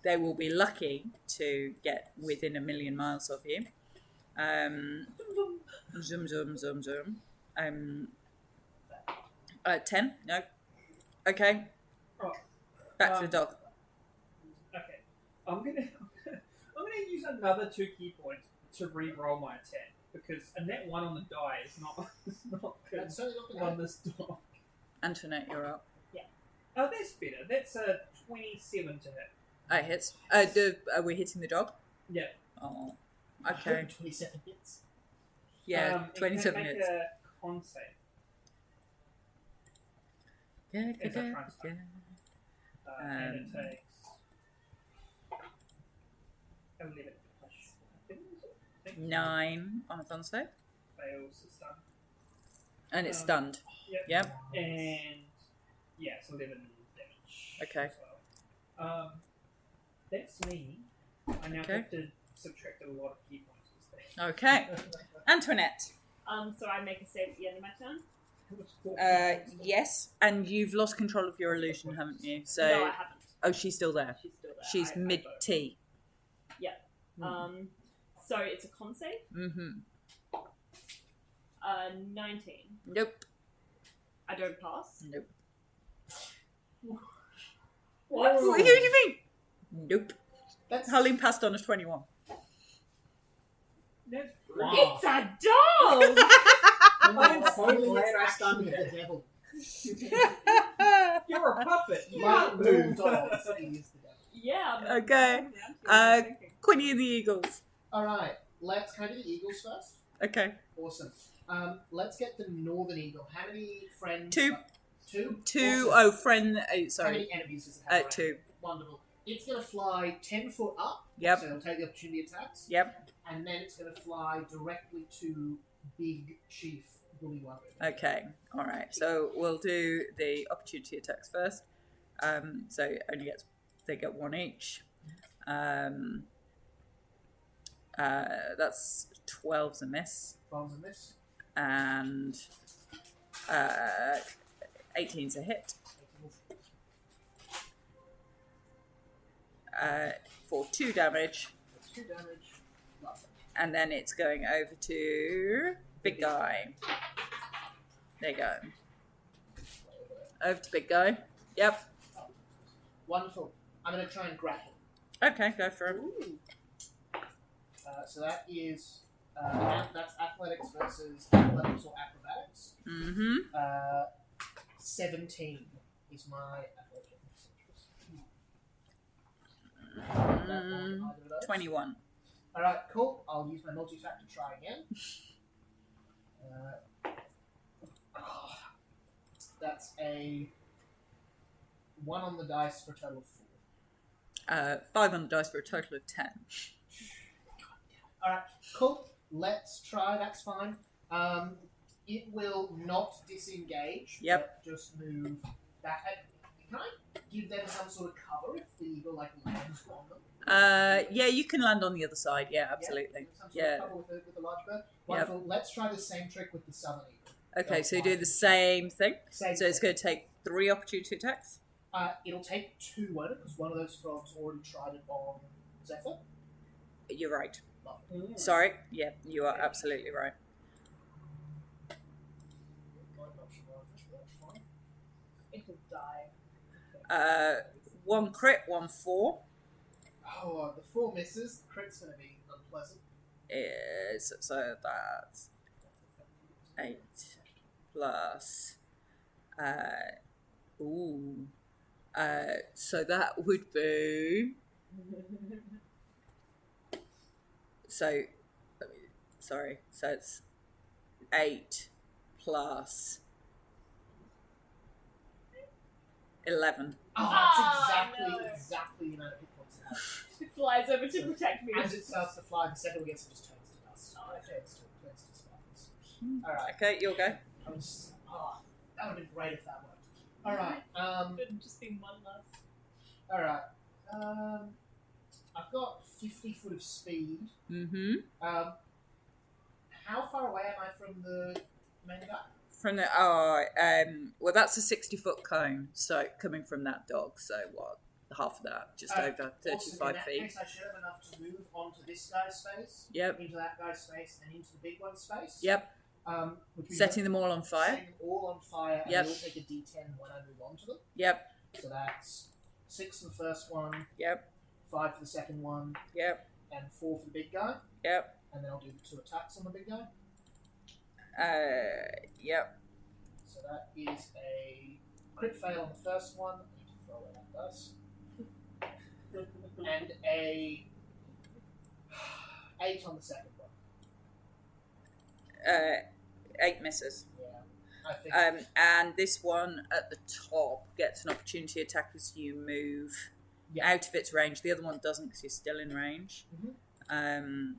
They will be lucky to get within 1,000,000 miles of you. Zoom, zoom, zoom, zoom. 10? No. Okay. Oh, Back to the dog. Okay. I'm gonna use another 2 key points to re-roll my attack because a net 1 on the die is not good That's certainly not on gonna this dog. Antoinette, you're up. Oh, that's better. That's a 27 to hit. Oh, it hits. Are we hitting the dog? Yeah. Oh. Okay. 27 hits. Yeah, It 27 can make hits. a con save. It's a crunch time. And it takes 11 plus 9 on a con save. fails to stun. And it's Um, stunned. Yep. Yep. And yeah, it's 11 damage. Okay. As well. That's me. I now Okay. have to subtract a lot of key points. Okay. Antoinette. So I make a save at the end of my turn? Yes. And you've lost control of your illusion, haven't you? So. No, I haven't. Oh, she's still there. She's still there. She's I mid vote. T. So it's a con save. Mm-hmm. 19. Nope. I don't pass. Nope. What? What do you mean? Nope. That's Harleen passed on a 21. That's It's a dog! I'm so glad I stunned the it. devil. You're a puppet. You Like can't move. bulldogs, he is the devil. Yeah. I'm Okay. I'm thinking. Quinny and the Eagles. Alright, let's kind of the eagles first. Okay. Awesome. Let's get the northern eagle. How many friends? 2. 2? 2. Awesome. Oh, friend. Oh, How sorry. many enemies does it have? around? 2. Wonderful. It's going to fly 10 foot up. Yep. So it'll take the opportunity attacks. Yep. And then it's going to fly directly to Big Chief Bully One. Okay. All right. So we'll do the opportunity attacks first. So it only they get 1 each. That's 12's a miss, 12's a miss. and 18's a hit. For 2 damage, That's 2 damage. Lovely. and then it's going over to big guy. There you go. Over to big guy. Yep. Wonderful. I'm going to try and grapple. Okay, go for it. So that is that's athletics versus athletics or acrobatics. Mm-hmm. 17 is my athletics. Mm, 21. All right, cool. I'll use my multi-attack to try again. That's a 1 on the dice for a total of 4. 5 on the dice for a total of 10. Alright, cool. Let's try, that's fine. It will not disengage. Yep. But just move back. Can I give them some sort of cover if the eagle lands on them? Yeah, you can land on the other side. Yeah, absolutely. Some sort Yeah. of cover with the large bird. Wonderful. Let's try the same trick with the southern eagle. Okay, so you do the same thing. Same So it's thing. going to take 3 opportunity attacks. It'll take 2, won't it? Because one of those frogs already tried it on Zephyr. You're right. Lovely. Sorry. Yeah, you are absolutely right. Might not survive this, but that's fine. It'll die. 1 crit, 1 4. Oh, the 4 misses. The crit's going to be unpleasant. Is so that's 8 plus. So that would be. So, sorry. So it's 8 plus 11. Oh, that's exactly the amount of hit points it has. It flies over to protect me. As it starts to fly, the second one gets it just turns to dust. Oh, it turns to sparkles. Alright. Okay, you'll go. That would have been great if that worked. Alright. Could just be one less. Alright. I've got 50 foot of speed. Mm-hmm. How far away am I from the main guy? From the well, that's a 60-foot cone. So coming from that dog, so what? Half of that, just over 35 awesome. In that feet. case, I should have enough to move onto this guy's space. Yep. Into that guy's space and into the big one's space. Yep. Which Setting them all on fire. Setting them all on fire, and Yep. you'll take a D10 when I move on to them. Yep. So that's 6 for the first one. Yep. 5 for the second one. Yep. And 4 for the big guy. Yep. And then I'll do the 2 attacks on the big guy. Yep. So that is a crit fail on the first one. I need to throw away that dice. And a 8 on the second one. 8 misses. Yeah, I think. And this one at the top gets an opportunity attack as you move out of its range. The other one doesn't because you're still in range. Mm-hmm.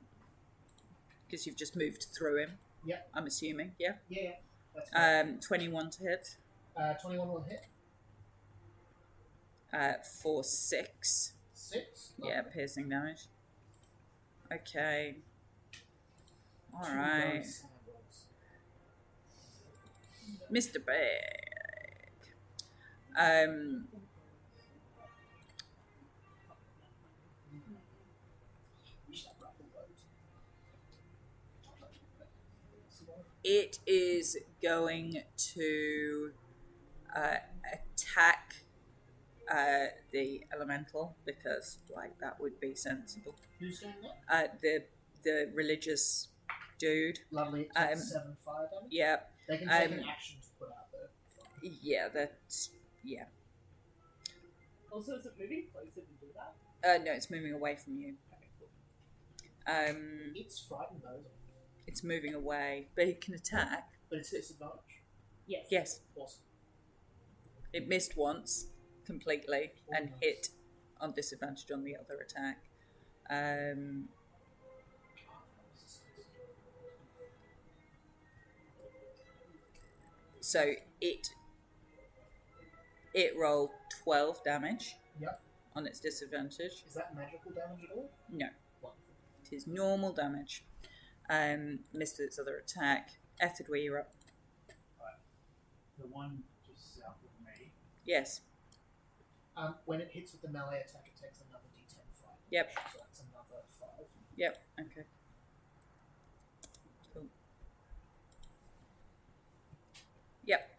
Because you've just moved through him. Yeah. I'm assuming. Yeah. Yeah. That's fine. 21 to hit. 21 will hit. For 6. 6. Yeah, piercing damage. Okay. All right. Mr. Big. It is going to attack the elemental because, like, that would be sensible. Who's doing that? The religious dude. Lovely. It takes 7 fire damage. Yeah. They can take an action to put out the fire. Yeah. That's yeah. Also, is it moving closer to do that? No, it's moving away from you. Okay, cool. It's frightened though. It's moving away, but it can attack. But it's disadvantage. Yes. Yes. Awesome. It missed once completely and hit on disadvantage on the other attack. So it rolled 12 damage. Yep. On its disadvantage. Is that magical damage at all? No. Wonderful. It is normal damage. Missed its other attack. Ethidwe, you're up. Right. The one just south of me. Yes. When it hits with the melee attack, it takes another D10 fire. Yep. So that's another 5. Yep. Okay. Cool. Yep.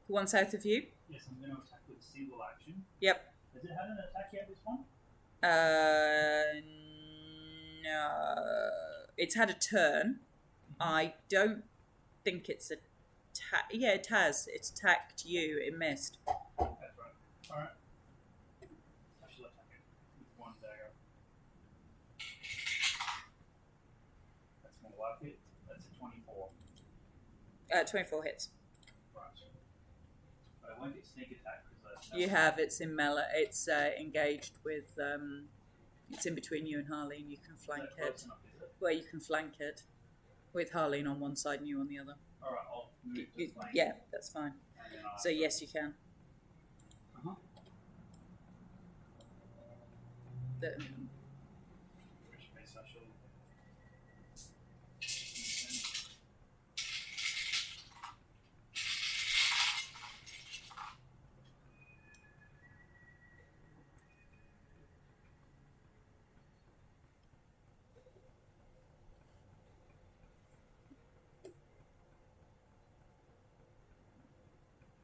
The one south of you? Yes, I'm going to attack with a single action. Yep. Has it had an attack yet, this one? No. It's had a turn. I don't think it's attack. Yeah, it has. It's attacked you. It missed. That's right. Alright. I shall attack it with one dagger. That's more like it. That's a 24. 24 hits. Right. But I won't get sneak attack because You have. It's in melee. It's engaged with. It's in between you and Harleen. You can flank it. Well, you can flank it with Harleen on one side and you on the other. Alright, I'll move to flank. Yeah, that's fine. So yes, you can. Uh-huh. The- Which case I shall...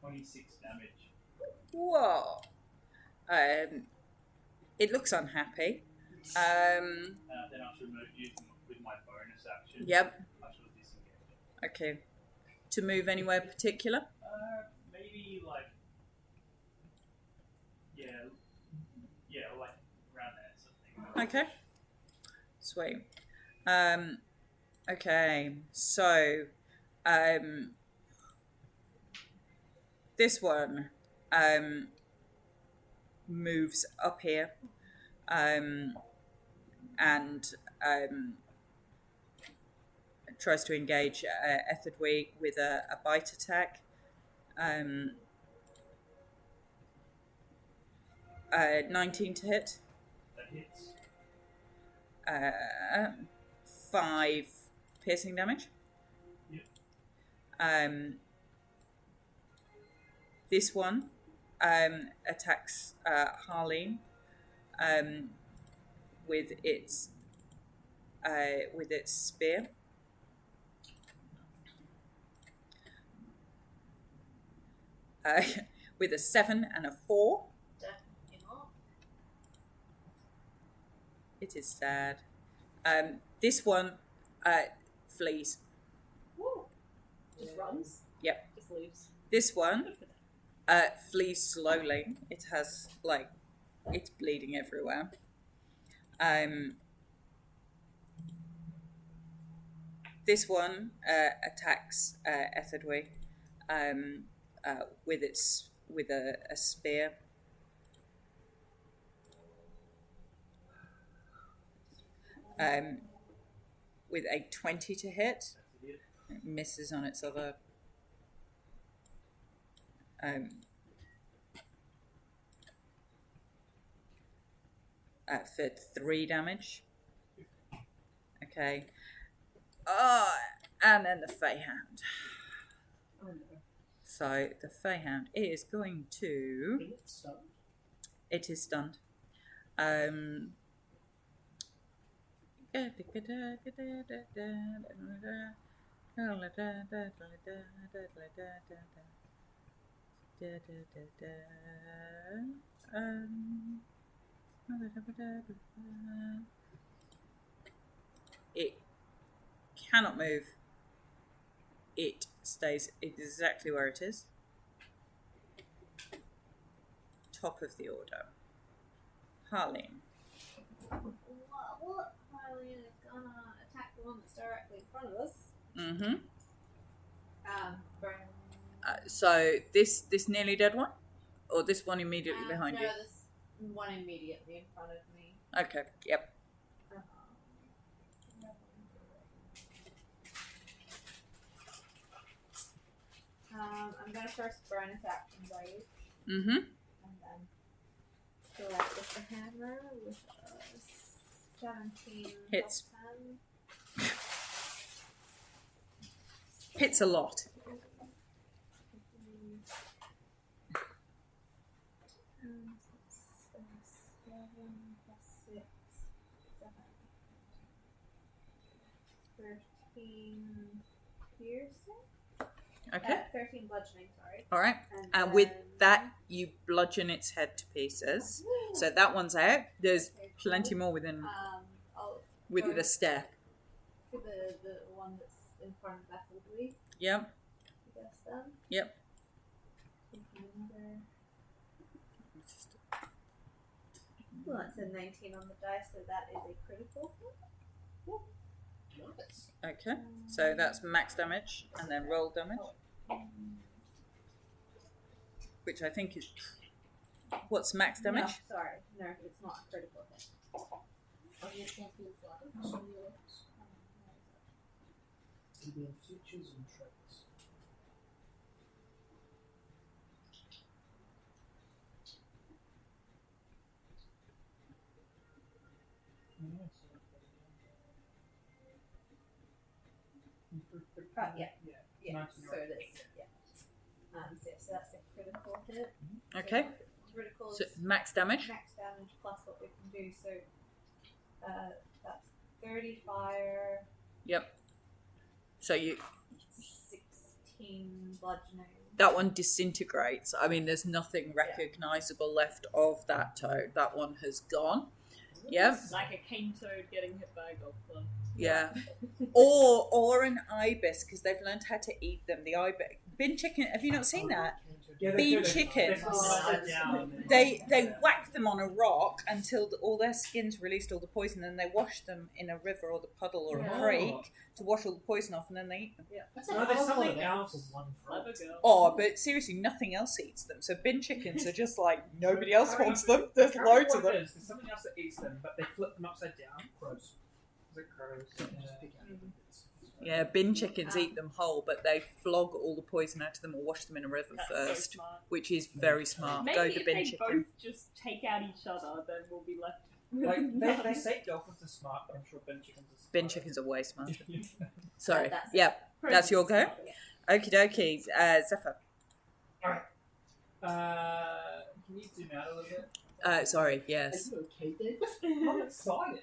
26 damage. Whoa. It looks unhappy. Then I should move using with my bonus action. Yep. I should disengage it. Okay. To move anywhere particular? Maybe like like around there something. Okay. Sweet. Okay. So, this one moves up here, and tries to engage Etherdwe with a bite attack. 19 to hit. That hits. 5 piercing damage. Yep. This one attacks Harleen with its spear. With a 7 and a 4. Definitely not. It is sad. This one flees. Woo. Just runs. Yep. Just leaves. This one flees slowly. It has it's bleeding everywhere. This one attacks Etherdwe with a spear. With a 20 to hit. It misses on its other. For 3 damage. Okay. And then the Feyhound. Oh, no. So the Feyhound is going to. Is it stunned? It is stunned. It cannot move. It stays exactly where it is. Top of the order. Harleen. What? Harleen is gonna attack the one that's directly in front of us. Mm-hmm. Burn. So this nearly dead one? Or this one immediately behind no, you? this one immediately in front of me. Okay, yep. I'm gonna first burn its action rage, Mm-hmm. and then select with the hammer with a 17 Hits. plus 10. Hits a lot. Piercing? Okay. 13 bludgeoning, sorry. All right. And And with then- that, you bludgeon its head to pieces. So that one's out. There's plenty more I'll with go a stare. for the one that's in front of Etherdwe, Yep. I guess then. Yep. Another. Well, that's a 19 on the dice, so that is a critical. Nice. Okay. So that's max damage and then roll damage, which I think is. What's max damage? No, sorry. No, it's not a critical hit. Oh, yeah, it's not being flattered. So it'll be in features and traits. Yeah. Yeah, 19 so it is. Yeah. So that's a critical hit. Okay. So critical So is max damage. max damage plus what we can do. So that's 30 fire, Yep. So you 16 bludgeoning. That one disintegrates. I mean, there's nothing recognisable left of that toad. That one has gone. Yeah. Like a cane toad getting hit by a golf club. Yeah. or an ibis, because they've learned how to eat them. The ibis. Bin chicken, have you not seen that? Yeah, Bean they chickens. upside down. They whack them on a rock until all their skin's released all the poison, and they wash them in a river or the puddle or a creek to wash all the poison off, and then they eat them. No, there's something else. Clever girl. Oh, but seriously, nothing else eats them. So bin chickens are just like, nobody else wants them. There's loads of them. There's something else that eats them, but they flip them upside down. Crows. Is it crows? Yeah, bin chickens eat them whole, but they flog all the poison out of them or wash them in a river That's first, so smart. which is very smart. Maybe Go if the they bin chicken. both just take out each other, then we'll be left. Like, they say dolphins are smart, but I'm sure bin chickens are smart. Bin chickens are way smarter. Sorry. That's- That's your go? Okie dokie. Zephyr. Can you zoom out a little bit? Sorry, Are yes. you okay, David? I'm excited.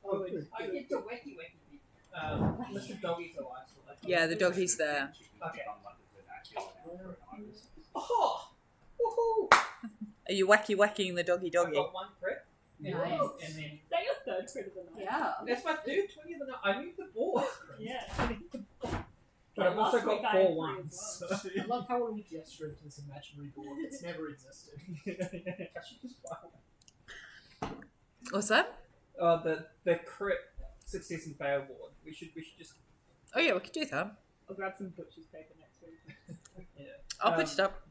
Oh, good. I get to wacky. Mr. Doggy's alive. So Yeah, the doggy's there. Okay. Oh! Woohoo! Are you whacking the doggy? I got one crit. And, Nice. and then Is that your third crit of the night? Yeah. that's my third 20 of the night. I need the ball. Yeah. But I've also Last week got I had 4 three ones. as So. I love how when we gesture into this imaginary board that's never existed. I should just buy one. What's that? The crit success and fail board. We should just Oh yeah, we could do that. I'll grab some butcher's paper next week. I'll put it up.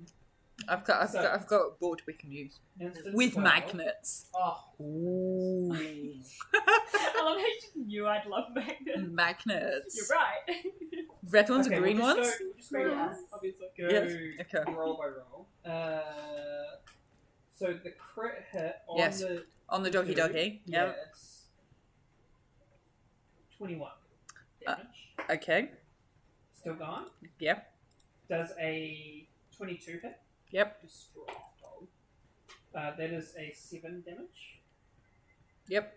I've got a board we can use instant with 12. magnets. Oh, Ooh, I love how you just knew I'd love magnets. magnets. You're right. Red ones Okay, or green we'll ones? just go Yes. Obviously. go Yes. Okay. roll by roll. So the crit hit on Yes. the On the doggy. yeah, it's 21 damage. Okay. Still gone. Yep. Does a 22 hit? Yep. Destroy dog. That is a 7 damage. Yep.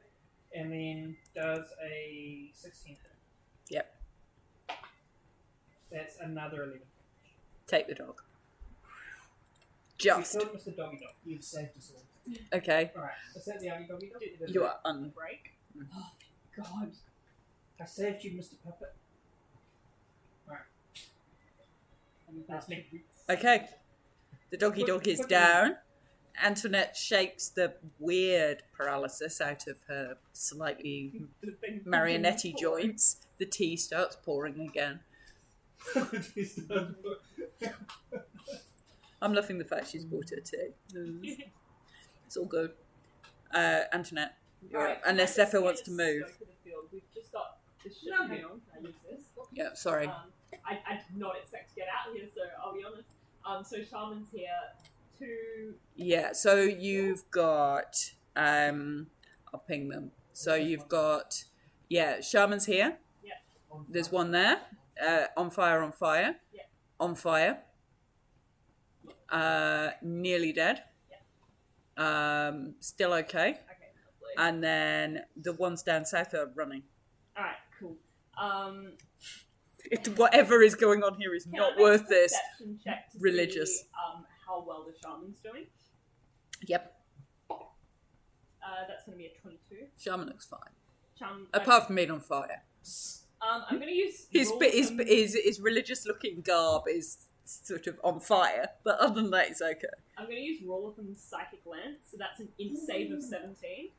And then does a 16 hit. Yep. That's another 11. Take the dog. You Just. killed Mr. Doggy Dog. you've saved us all. Okay. Alright, is that the only doggy dog? It is You right. are un. Break. Mm. Oh, thank God. I saved you, Mr. Puppet. Alright. That's me. Okay. The doggy is down. Antoinette shakes the weird paralysis out of her slightly marionette joints. The tea starts pouring again. I'm loving the fact she's bought her tea. It's all good. Antoinette, you're Alright, up. Unless let's Zephyr wants get to us move. go to the field. We've just got this shit. No, Hang on, can I use this? Yeah, sorry. I did not expect to get out here, so I'll be honest. So Shaman's here. 2. Yeah, so you've got I'll ping them. So you've got Shaman's here. There's one there. On fire. Yeah. On fire. Nearly dead. Still okay. Okay, lovely. And then the ones down south are running. Alright, cool. Whatever is going on here is Can not I make worth a this. perception check to Religious. See, how well the shaman's doing? Yep. That's going to be a 22. Shaman looks fine. Shaman, Apart from being on fire. I'm going to use His rules his religious looking garb is sort of on fire, but other than that, it's okay. I'm going to use Rollicum's Psychic Lance, so that's an int save of 17.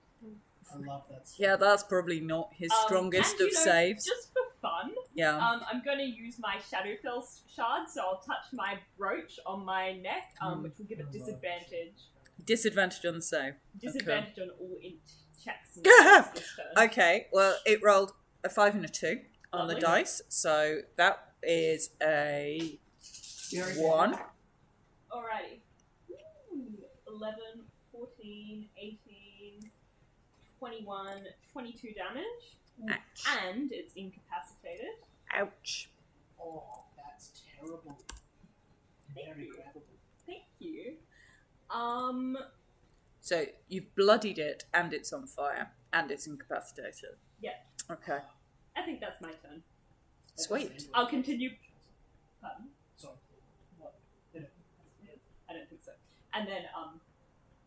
I love that. Yeah, that's probably not his strongest and, of saves. Just for fun, Yeah. I'm going to use my Shadowfell shard, so I'll touch my brooch on my neck, which will give it disadvantage. Disadvantage on the save. Disadvantage on all int checks and saves this turn. Okay, well, it rolled a 5 and a 2 on the Lovely. dice, so that is a 1. Alrighty. 11, 14, 18, 21, 22 damage. Ouch. And it's incapacitated. Ouch. Oh, that's terrible. Very grabbable. Thank you. So you've bloodied it, and it's on fire, and it's incapacitated. Yeah. Okay. I think that's my turn. Sweet. I'll continue. Pardon? Sorry. What? And then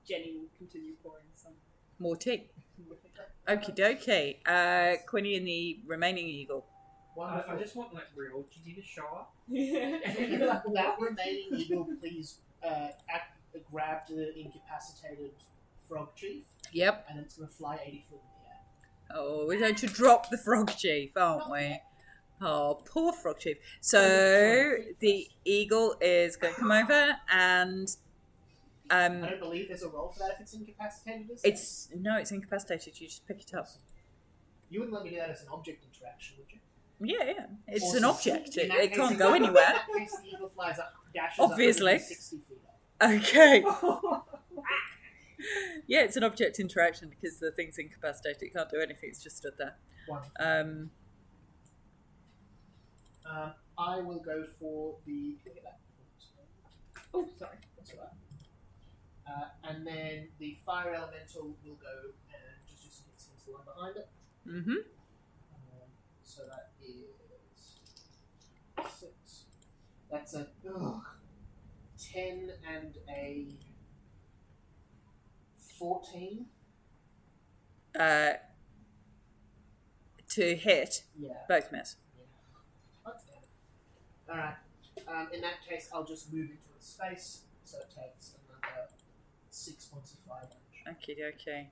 Jenny will continue pouring some More tea. more tea. Okie dokie. Quinny and the remaining eagle. I just want like real Ginny to show up. That remaining eagle, please grab the incapacitated frog chief, Yep. and it's going to fly 80 foot in the air. Oh, we're going to drop the frog chief, aren't we? Oh, poor frog chief. So the eagle is going to come over and I don't believe there's a roll for that if it's incapacitated. Is there? it's incapacitated. You just pick it up. You wouldn't let me do that as an object interaction, would you? Yeah. It's Awesome. an object. In It that can't case- go In anywhere. that case, the eagle flies up, dashes Obviously. 160 feet up. Okay. Yeah, it's an object interaction because the thing's incapacitated. It can't do anything. It's just stood there. Wonderful. I will go for the. Can I get that? Oh, sorry. That's all right. And then the fire elemental will go and just do some hits against the one behind it. Mm-hmm. So that is 6. That's a 10 and a 14. To hit, Yeah. both miss. That's good. Alright. In that case, I'll just move into its space, so it takes another 6 points of fire damage. Okay.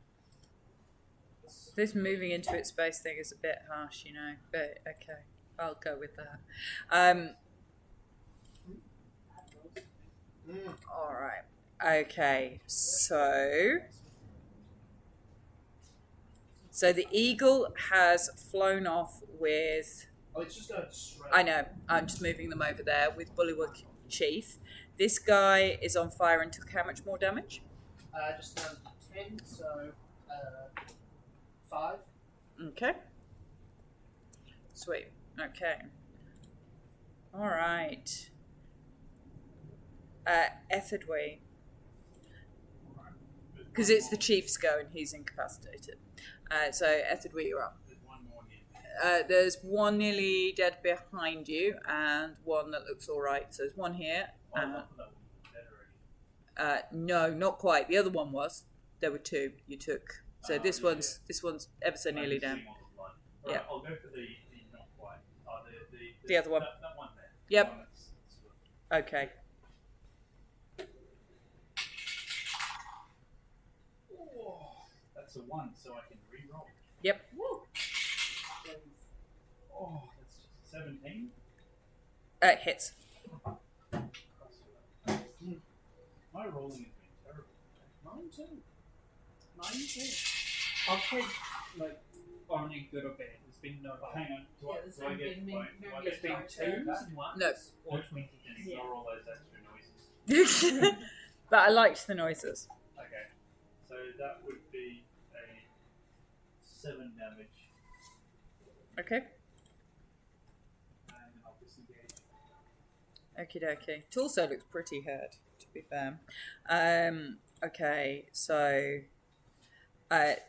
This moving into its space thing is a bit harsh, you know, but okay, I'll go with that. All right. Okay. So the eagle has flown off with. Oh, it's just going straight. I know. I'm just moving them over there with Bullywug Chief. This guy is on fire and took how much more damage? Just down to 10, so 5. Okay. Sweet. Okay. All right. Etherdway. Because it's the chief's go and he's incapacitated. So Etherdway, you're up. There's one more near. There's one nearly dead behind you and one that looks all right. So there's one here. Oh, not that one. Dead already. No, not quite. The other one was. There were two you took. So Oh, this yeah, one's ever so I can nearly see down. more of the blood. Yeah. Right, I'll go for the not quite. The other one. That one there. Yep. The one that's good. Okay. That's a 1, so I can re-roll. Yep. Oh, that's just 17. Hits. My rolling has been terrible. Mine too. I'll take like only good or bad. There's been no But hang on, do I get been point? no Do I good get There's been character. twos and ones. No. Or 20. And ignore all those extra noises. But I liked the noises. Okay, so that would be a 7 damage, Okay. and I'll disengage. Okie dokie. It also looks pretty hurt, to be fair. Okay, so that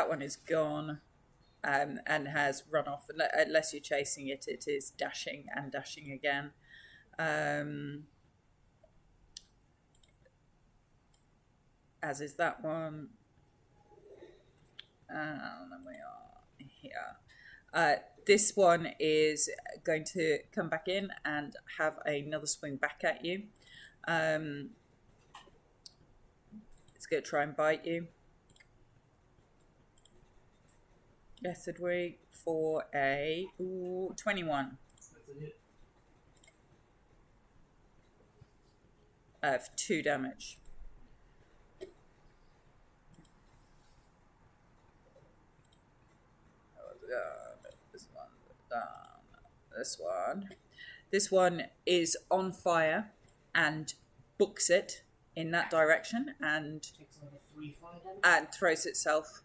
one is gone and has run off. Unless you're chasing it, it is dashing and dashing again. As is that one. And then we are here. This one is going to come back in and have another swing back at you. It's going to try and bite you. Yes, did we? For a 21. That's a hit. For 2 damage. This one is on fire and books it in that direction and Takes another 3 fire damage. throws itself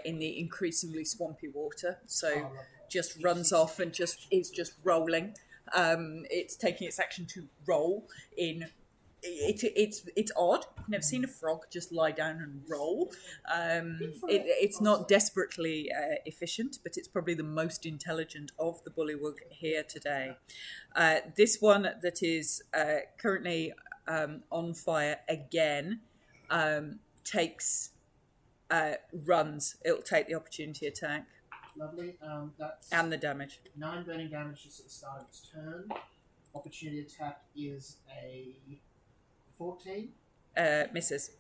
in the increasingly swampy water. So Oh, lovely. just runs off and is just rolling. It's taking its action to roll in. It's odd. I've never seen a frog just lie down and roll. It's not desperately efficient, but it's probably the most intelligent of the bullywug here today. This one that is currently on fire again, runs. It'll take the opportunity attack. Lovely. That's And the damage. 9 burning damage just at the start of its turn. Opportunity attack is a 14. Misses.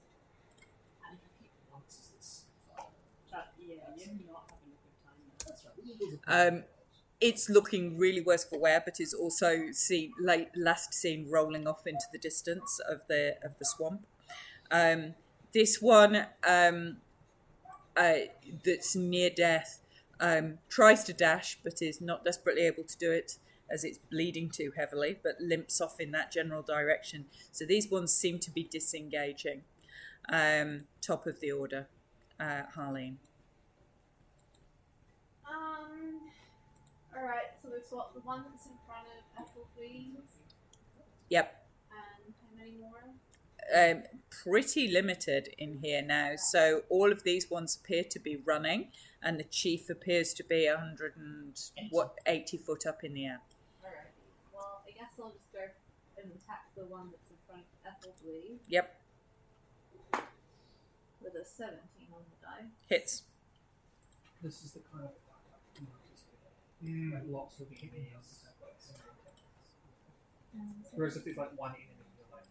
Yeah, you're not having a good time. That's right. The eagles are It's looking really worse for wear, but is also last seen rolling off into the distance of the swamp. This one that's near death tries to dash, but is not desperately able to do it as it's bleeding too heavily, but limps off in that general direction. So these ones seem to be disengaging. Top of the order, Harleen. Alright, so we've got the one that's in front of Ethelwee. Yep. And how many more? Pretty limited in here now. So all of these ones appear to be running, and the chief appears to be 80 foot up in the air. Alright. Well, I guess I'll just go and attack the one that's in front of Ethelwee. Yep. With a 17 on the die. Hits. This is the kind of lots of enemies. Whereas if there's like one enemy, you're like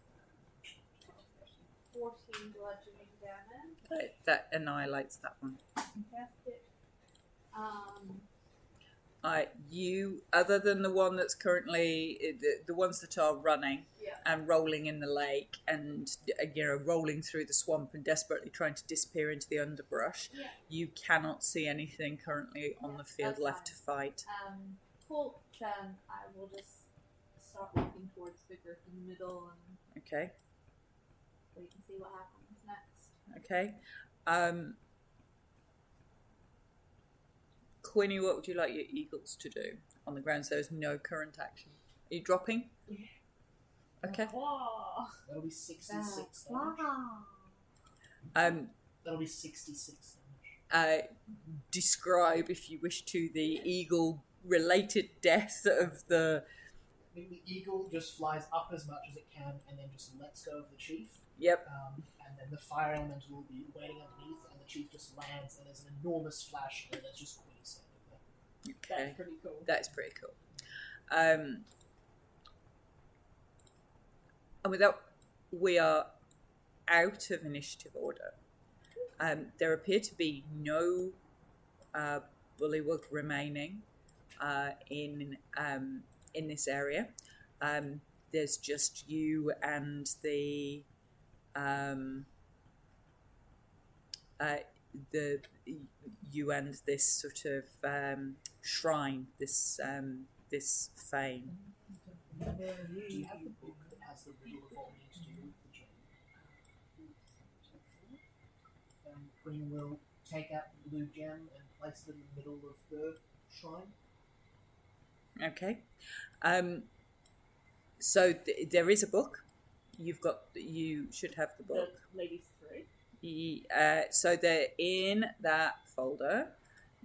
14 bludgeoning damage. That annihilates that one. Fantastic. You, other than the one that's currently the ones that are running and rolling in the lake and rolling through the swamp and desperately trying to disappear into the underbrush, you cannot see anything currently on the field left to fight. Cool. Then I will just start walking towards the group in the middle and Okay. we can see what happens next. Okay. Quinny, what would you like your eagles to do on the grounds there is no current action? Are you dropping? Yeah. Okay. That'll be 66 Um, That'll be 66 damage. Describe, if you wish to, the eagle-related death of the... I think the eagle just flies up as much as it can and then just lets go of the chief. Yep. And then the fire elemental will be waiting underneath and the chief just lands and there's an enormous flash and there's just Queen standing there. Okay. That's pretty cool. That's pretty cool. And with that, we are out of initiative order. There appear to be no bullywug remaining in this area. There's just you and the this sort of shrine, this fane. Do you have the book that has the riddle of what we need to do with the gem? Queen will take out the blue gem and place it in the middle of the shrine. Okay. So there is a book. You should have the book. The ladies through. So they're in that folder.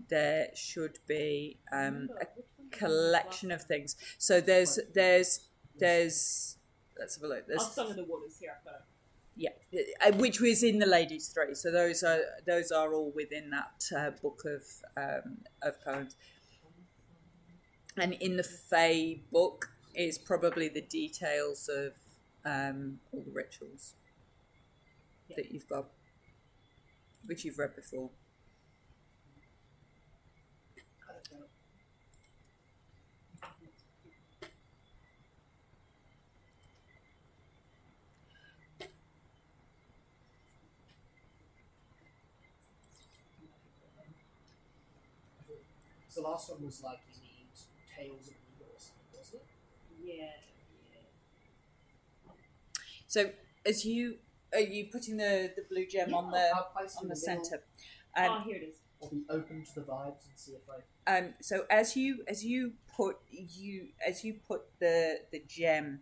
There should be a collection of things. So there's let's have a look. I'll Song of the Waters here. Yeah, which was in the ladies' three. So those are all within that book of poems. And in the Fae book is probably the details of all the rituals that you've got, which you've read before. So the last one was like you need Tales of Buddha or something, wasn't it? Yeah. So are you putting the blue gem on the center? Here it is. I'll be open to the vibes and see if I. So as you put the gem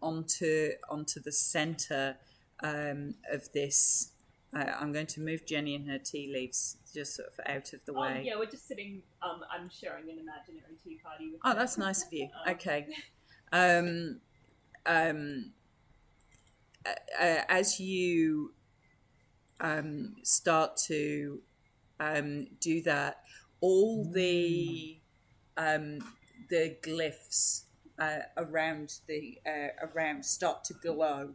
onto the center of this, I'm going to move Jenny and her tea leaves just sort of out of the way. Yeah, we're just sitting. I'm sharing an imaginary tea party with. Oh, that's nice of you. Okay. as you start to do that, all the glyphs around start to glow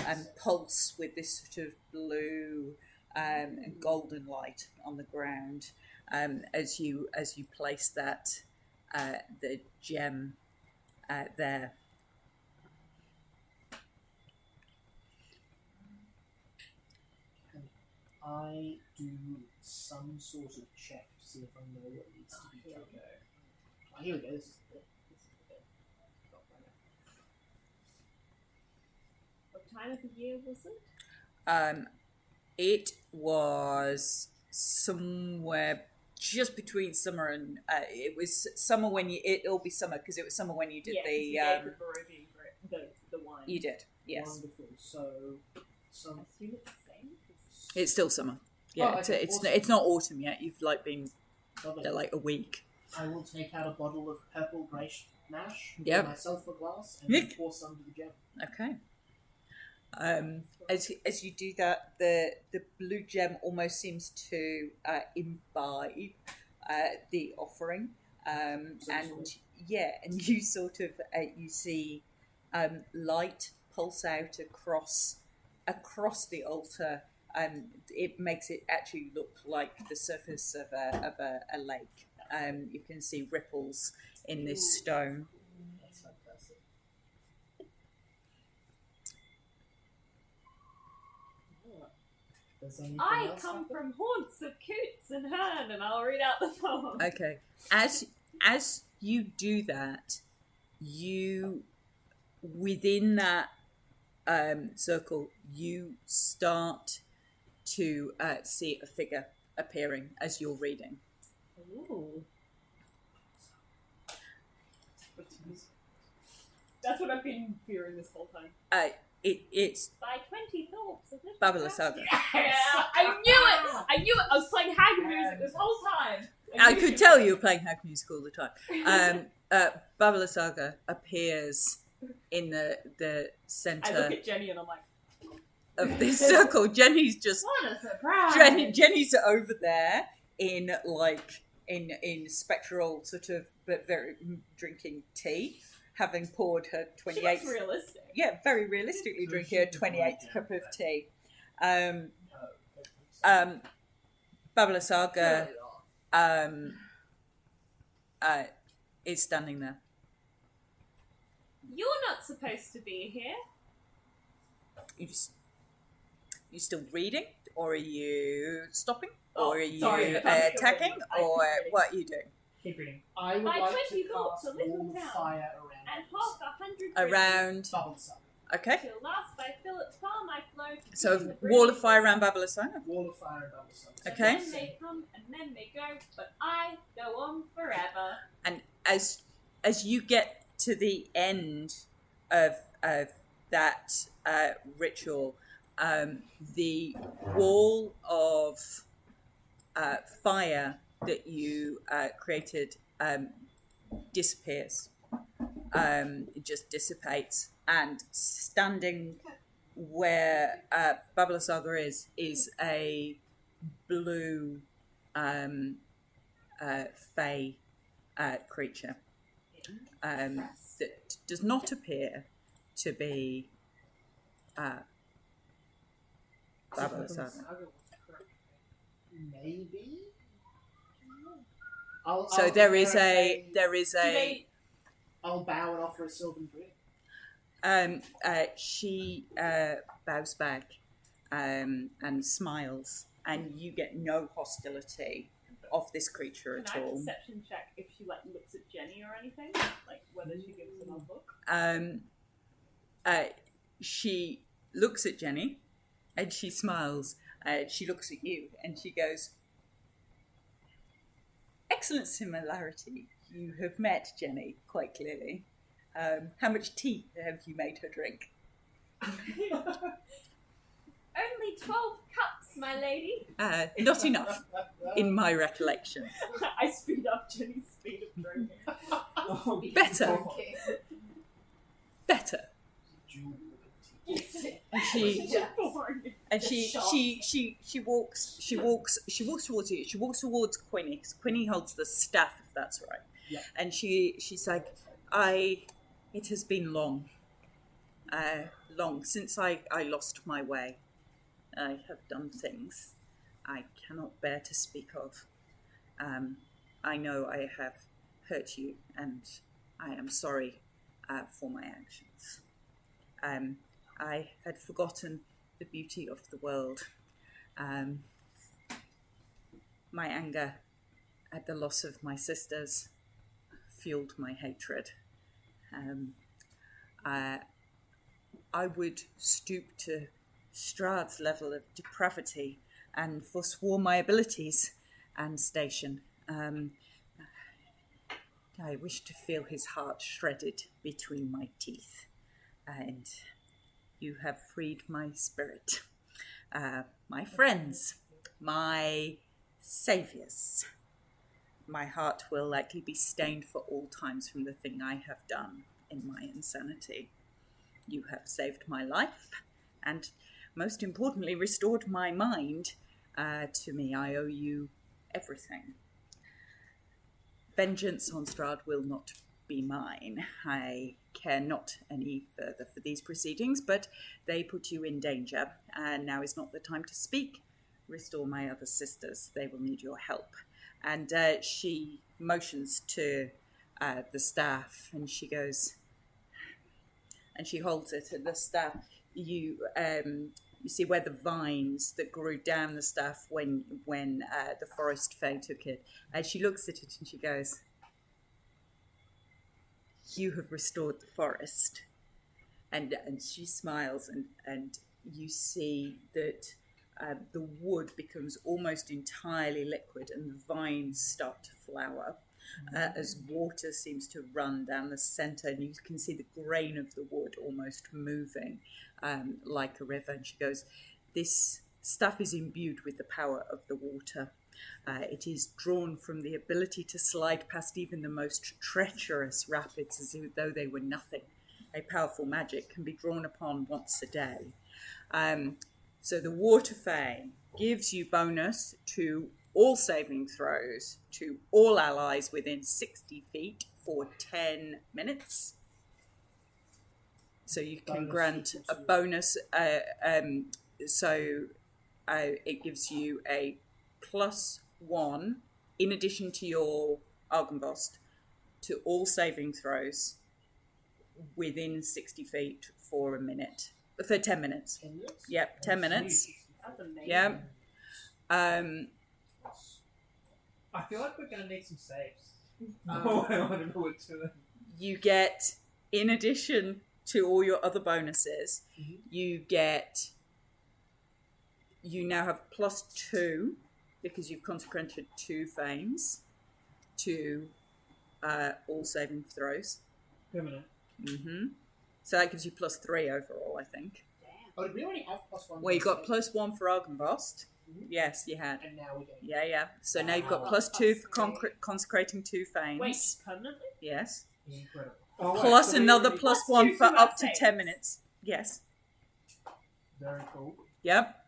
and pulse with this sort of blue and golden light on the ground as you place that the gem there. I do some sort of check to see if I know what needs to be done. Here we go. This is the bit. What time of the year was it? It was somewhere just between summer and it was summer when it'll be summer because it was summer when you did the Barovian the wine. You did, yes. Wonderful. So I assume it's the same. It's still summer. Yeah, Oh, okay, awesome. it's not autumn yet. You've been lovely. there like a week. I will take out a bottle of purple grey mash, Yep. pour myself a glass, and then pour some to the gem. Okay. As you do that, the blue gem almost seems to imbibe the offering, and you sort of you see light pulse out across the altar. It makes it actually look like the surface of a lake. You can see ripples in this stone. That's fantastic. Does anything I else come happen? from haunts of Coots and Hern, and I'll read out the poem. Okay. As you do that, you within that circle, you start to see a figure appearing as you're reading. Ooh. That's what I've been fearing this whole time. It's By 20 thoughts of little Babala Cat. Saga. Yeah, I knew it! I knew it! I was playing Hag music this whole time. I could tell you were playing Hag music all the time. Babala Saga appears in the I look centre at Jenny and I'm like, of this circle. Jenny's just what a surprise! Jenny's over there in spectral sort of but very drinking tea, having poured her She 28th. looks realistic. Yeah, very realistically drinking her 28th cup of tea. Babala Saga is standing there. You're not supposed to be here. You still reading, or are you stopping, Oh, or are you sorry, I can't attacking, I or keep reading. what are you doing? Keep reading. I would By like 20 to thoughts, cast a little warm town, fire And around half 100 Around, Bubble Sun. okay. Till last by Philip's farm I flow. to So the wall bridge. of fire around Babala Saga. Wall of fire and Bubble Sun. Okay. Men may come and men may go, but I go on forever. And as you get to the end of that ritual, the wall of fire that you created disappears. It just dissipates, and standing where Babala Saga is a blue fey creature that does not appear to be Babala Saga. Maybe. So there is Do a they, I'll bow and offer a sylvan drink. she bows back and smiles, and you get no hostility of this creature can at I all. perception check if she like looks at Jenny or anything? Like whether she gives him a look? She looks at Jenny and she smiles. She looks at you and she goes, "Excellent similarity. You have met Jenny quite clearly. How much tea have you made her drink?" Only 12 cups, my lady. Not enough, in my recollection. I speed up Jenny's speed of drinking. Better. Better. And she walks towards you. She walks towards Quinny, because Quinny holds the staff, if that's right. Yeah. And she's like, it has been long since I lost my way. I have done things I cannot bear to speak of. I know I have hurt you, and I am sorry for my actions. I had forgotten the beauty of the world. My anger at the loss of my sisters fueled my hatred. I would stoop to Strahd's level of depravity and forswore my abilities and station. I wish to feel his heart shredded between my teeth, and you have freed my spirit. My friends, my saviours. My heart will likely be stained for all times from the thing I have done in my insanity. You have saved my life, and most importantly, restored my mind to me. I owe you everything. Vengeance on Strahd will not be mine. I care not any further for these proceedings, but they put you in danger, and now is not the time to speak. Restore my other sisters. They will need your help. And she motions to the staff, and she goes, and she holds it at the staff. You see where the vines that grew down the staff when the forest fae took it. And she looks at it and she goes, "You have restored the forest." And she smiles, and you see that the wood becomes almost entirely liquid, and the vines start to flower as water seems to run down the centre, and you can see the grain of the wood almost moving like a river. And she goes, "This stuff is imbued with the power of the water. It is drawn from the ability to slide past even the most treacherous rapids as though they were nothing. A powerful magic can be drawn upon once a day." So the water fae gives you bonus to all saving throws to all allies within 60 feet for 10 minutes. So you can grant a bonus. It gives you a +1 in addition to your Argynvost to all saving throws within 60 feet for a minute. For 10 minutes. 10 minutes? Yep, 10 minutes. That's amazing. Yeah. I feel like we're going to need some saves. I don't know what to do. You get, in addition to all your other bonuses, you now have +2 because you've consecrated 2 fames to all saving throws. Permanent. So that gives you +3 overall, I think. Oh, did we already have +1? Well, you got +1 for Argynvost. Yes, you had. And now we're getting... Yeah. So now you've got +2 for consecrating 2 fames. Wait, permanently? Yes. Incredible. Oh, wait, Plus so we another already- +1 2 for to up our to saves. 10 minutes. Yes. Very cool. Yep.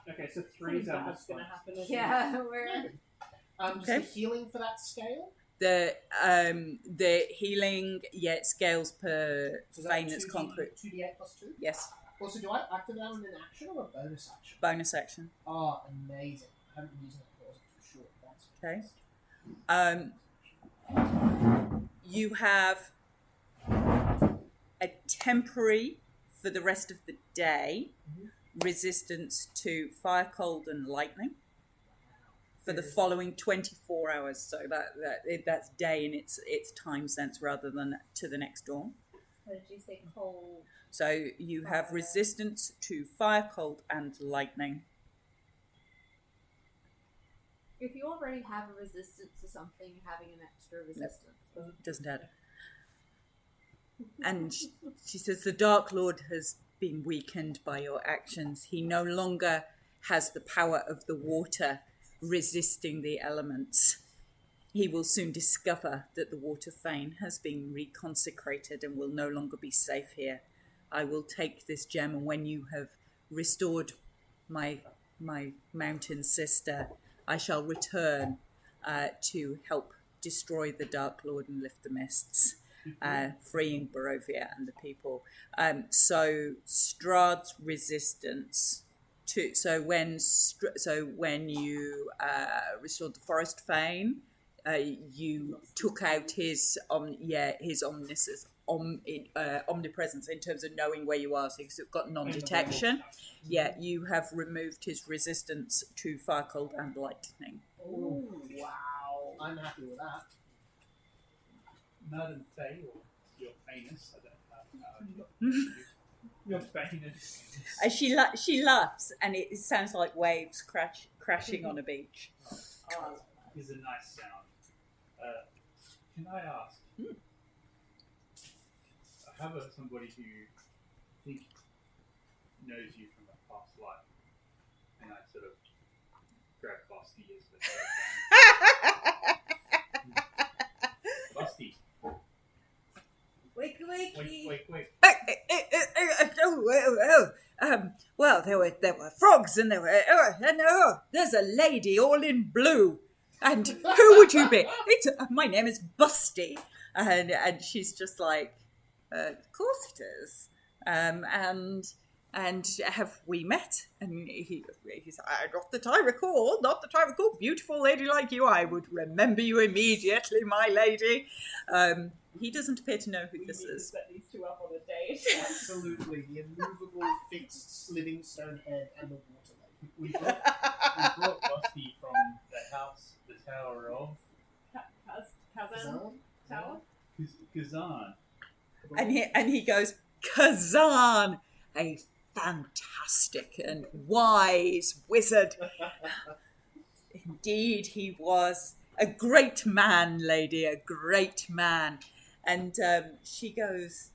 Okay, so 3 is our That's next going one. to happen. isn't it? Yeah, we're. Just Okay. the healing for that scale? The healing, it scales per So is that fame that's 2D concrete. 2d8 +2? Yes. Also, do I activate that in an action or a bonus action? Bonus action. Oh, amazing. I haven't been using it before, so I'm sure. That's Okay. You have a temporary for the rest of the day resistance to fire, cold, and lightning for the following 24 hours. So that's day in its time sense rather than to the next dawn. What did you say? Cold. So you have resistance to fire, cold, and lightning. If you already have a resistance to something, having an extra resistance. Doesn't add. And she says the Dark Lord has been weakened by your actions. He no longer has the power of the water resisting the elements. he will soon discover that the water fane has been reconsecrated and will no longer be safe here. I will take this gem, and when you have restored my mountain sister, I shall return to help destroy the Dark Lord and lift the mists, freeing Barovia and the people. So Strahd's resistance to when you restored the forest fane, you took out his omnipresence in terms of knowing where you are, so you've got non-detection. Yeah, you have removed his resistance to fire, cold, and lightning. Oh, wow. I'm happy with that. Madam Faye, or your famous, I don't know. Your famous. She laughs, and it sounds like waves crashing on a beach. Is a nice sound. Can I ask? I have somebody who I think knows you from a past life, and I sort of grab Busty as the Busty. Wake. Well, there were frogs, and there's a lady all in blue. And who would you be? My name is Busty. And she's just like, of course it is. And have we met? And he's not that I recall. Beautiful lady like you, I would remember you immediately, my lady. He doesn't appear to know who this is. Set these two up on a date. Absolutely. The immovable, fixed, living stone head and the water lady. We brought Busty from the house, the Tower of Kazan Tower? Kazan. And he goes, Kazan, a fantastic and wise wizard. Indeed, he was a great man, lady, a great man. And she goes,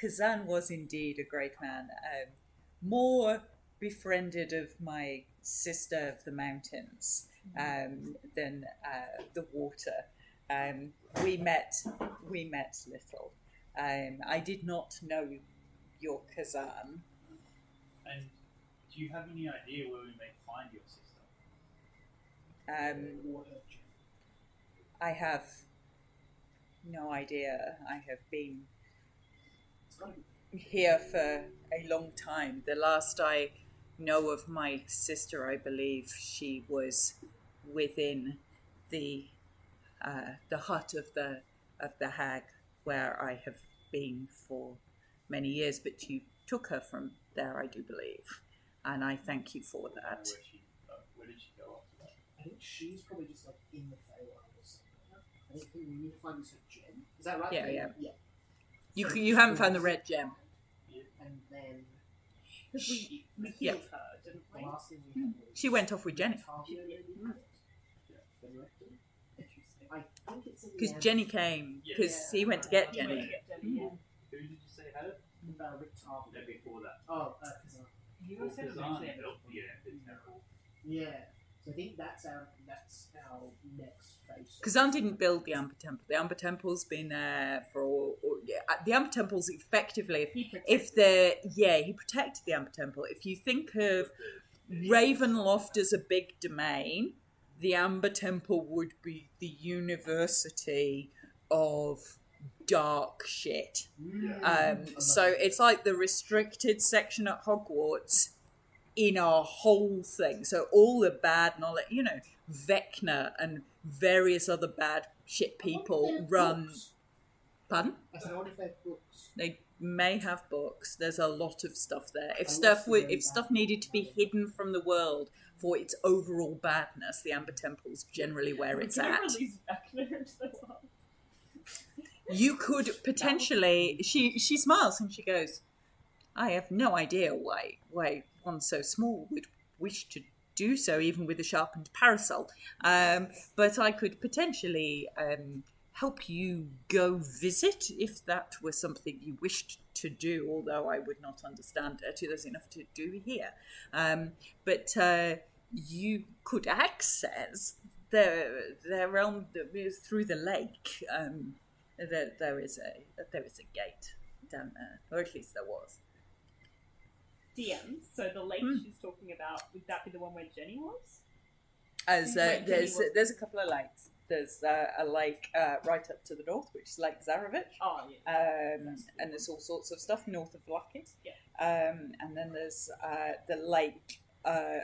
Kazan was indeed a great man. More befriended of my sister of the mountains than the water. We met little. I did not know your Kazan. And do you have any idea where we may find your sister? I have no idea. I have been here for a long time. The last I know of my sister, I believe she was within the hut of the hag, where I have been for many years. But you took her from there, I do believe, and I thank you for that. Where did she go after that? I think she's probably just like in the Feywild or something. I think we need to find this gem. Is that right? Yeah. Yeah. You haven't found the red gem. And then Because we healed Yeah. her, didn't the we? last thing we had was She went off with Jenny. I think it's in the Because end. Jenny came, because he went to get He went Jenny. to get Jenny, yeah. Who did you say had it? Rick Tarver. No, before that. Oh, Kazan. You Well, also had Kazan eventually built the Terrible. Yeah. So I think that's our next phase. Kazan didn't build the Amber Temple. The Amber Temple's been there for the Amber Temple's effectively. He protected He protected the Amber Temple. If you think of Ravenloft as a big domain, the Amber Temple would be the university of dark shit. So it's like the restricted section at Hogwarts in our whole thing. So all the bad knowledge, Vecna and various other bad shit people run. Pardon? I said, I wonder if they have books. They may have books. There's a lot of stuff there. If I stuff watched the if stuff bad needed to be one. hidden from the world for its overall badness, the Amber Temple's generally where it's Can I at. release Vecna into the world? You could potentially. She smiles and she goes, "I have no idea why one so small would wish to do so, even with a sharpened parasol. But I could potentially help you go visit if that were something you wished to do. Although I would not understand it. There's enough to do here. But you could access their realm through the lake. There is a gate down there, or at least there was. DM. So the lake she's talking about, would that be the one where Jenny was? There's a couple of lakes. There's a lake right up to the north, which is Lake Zarovich. Oh, yeah. And there's all sorts of stuff north of Lucky. Yeah. And then there's the lake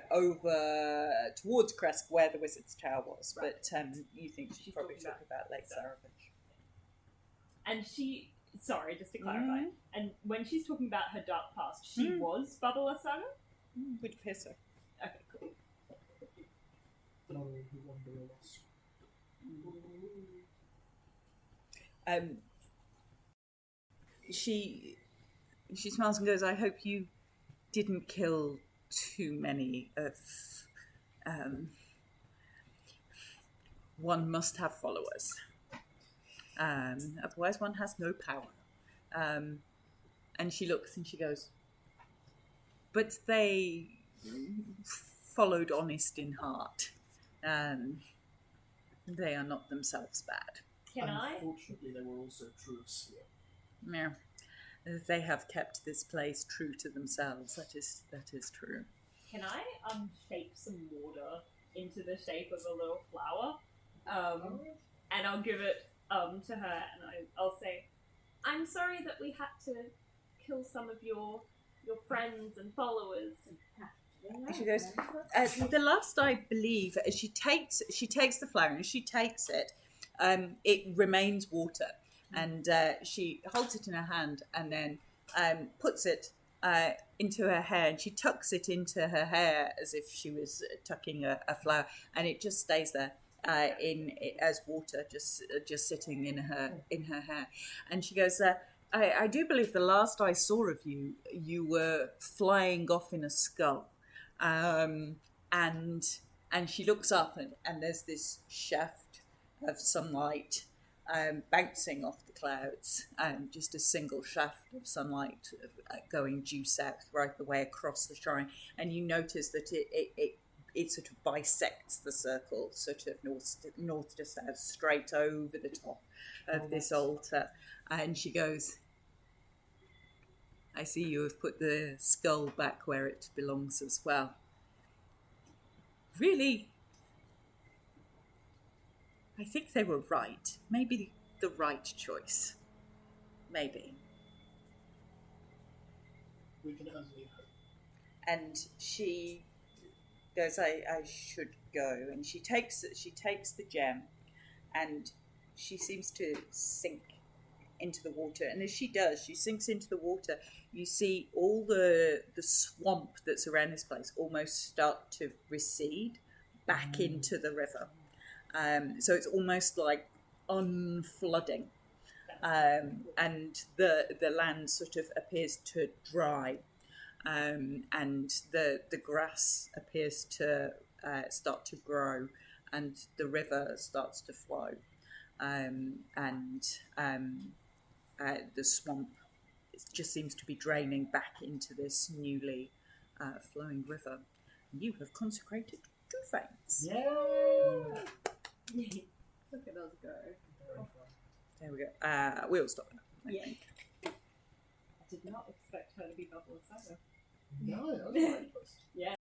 over towards Kresk, where the Wizard's Tower was. Right. But you think she's probably talking talking about Lake Zarovich. And she, sorry, just to clarify, and when she's talking about her dark past, she was Bubble Saga? Would appear so. Okay, cool. But all who wander are lost. She smiles and goes, I hope you didn't kill too many of... one must have followers. Otherwise one has no power. And she looks and she goes, but they followed honest in heart. They are not themselves bad. Can I? Unfortunately, they were also true of Sphere. Yeah. They have kept this place true to themselves. That is true. Can I shape some water into the shape of a little flower? And I'll give it to her, and I'll say, I'm sorry that we had to kill some of your friends and followers. She goes, the last I believe, she takes the flower and she takes it. It remains water, and she holds it in her hand and then puts it into her hair, and she tucks it into her hair as if she was tucking a flower, and it just stays there as water, just sitting in her hair. And she goes, I do believe the last I saw of you, you were flying off in a skull. And she looks up and there's this shaft of sunlight bouncing off the clouds, just a single shaft of sunlight going due south right the way across the shrine. And you notice that it sort of bisects the circle, sort of north to south, straight over the top of this altar. And she goes, I see you have put the skull back where it belongs as well. Really, I think they were right. Maybe the right choice. Maybe. We can only hope. And she goes, I should go. And she takes the gem, and she seems to sink into the water. And as she does, she sinks into the water. You see all the swamp that's around this place almost start to recede back into the river. So it's almost like unflooding. And the land sort of appears to dry. And the grass appears to start to grow, and the river starts to flow. The swamp just seems to be draining back into this newly flowing river. You have consecrated 2 veins. Yay! Look at those go. There we go. We'll stop now, I think. I did not expect her to be Bubble Saga. No, that was very close. Yeah.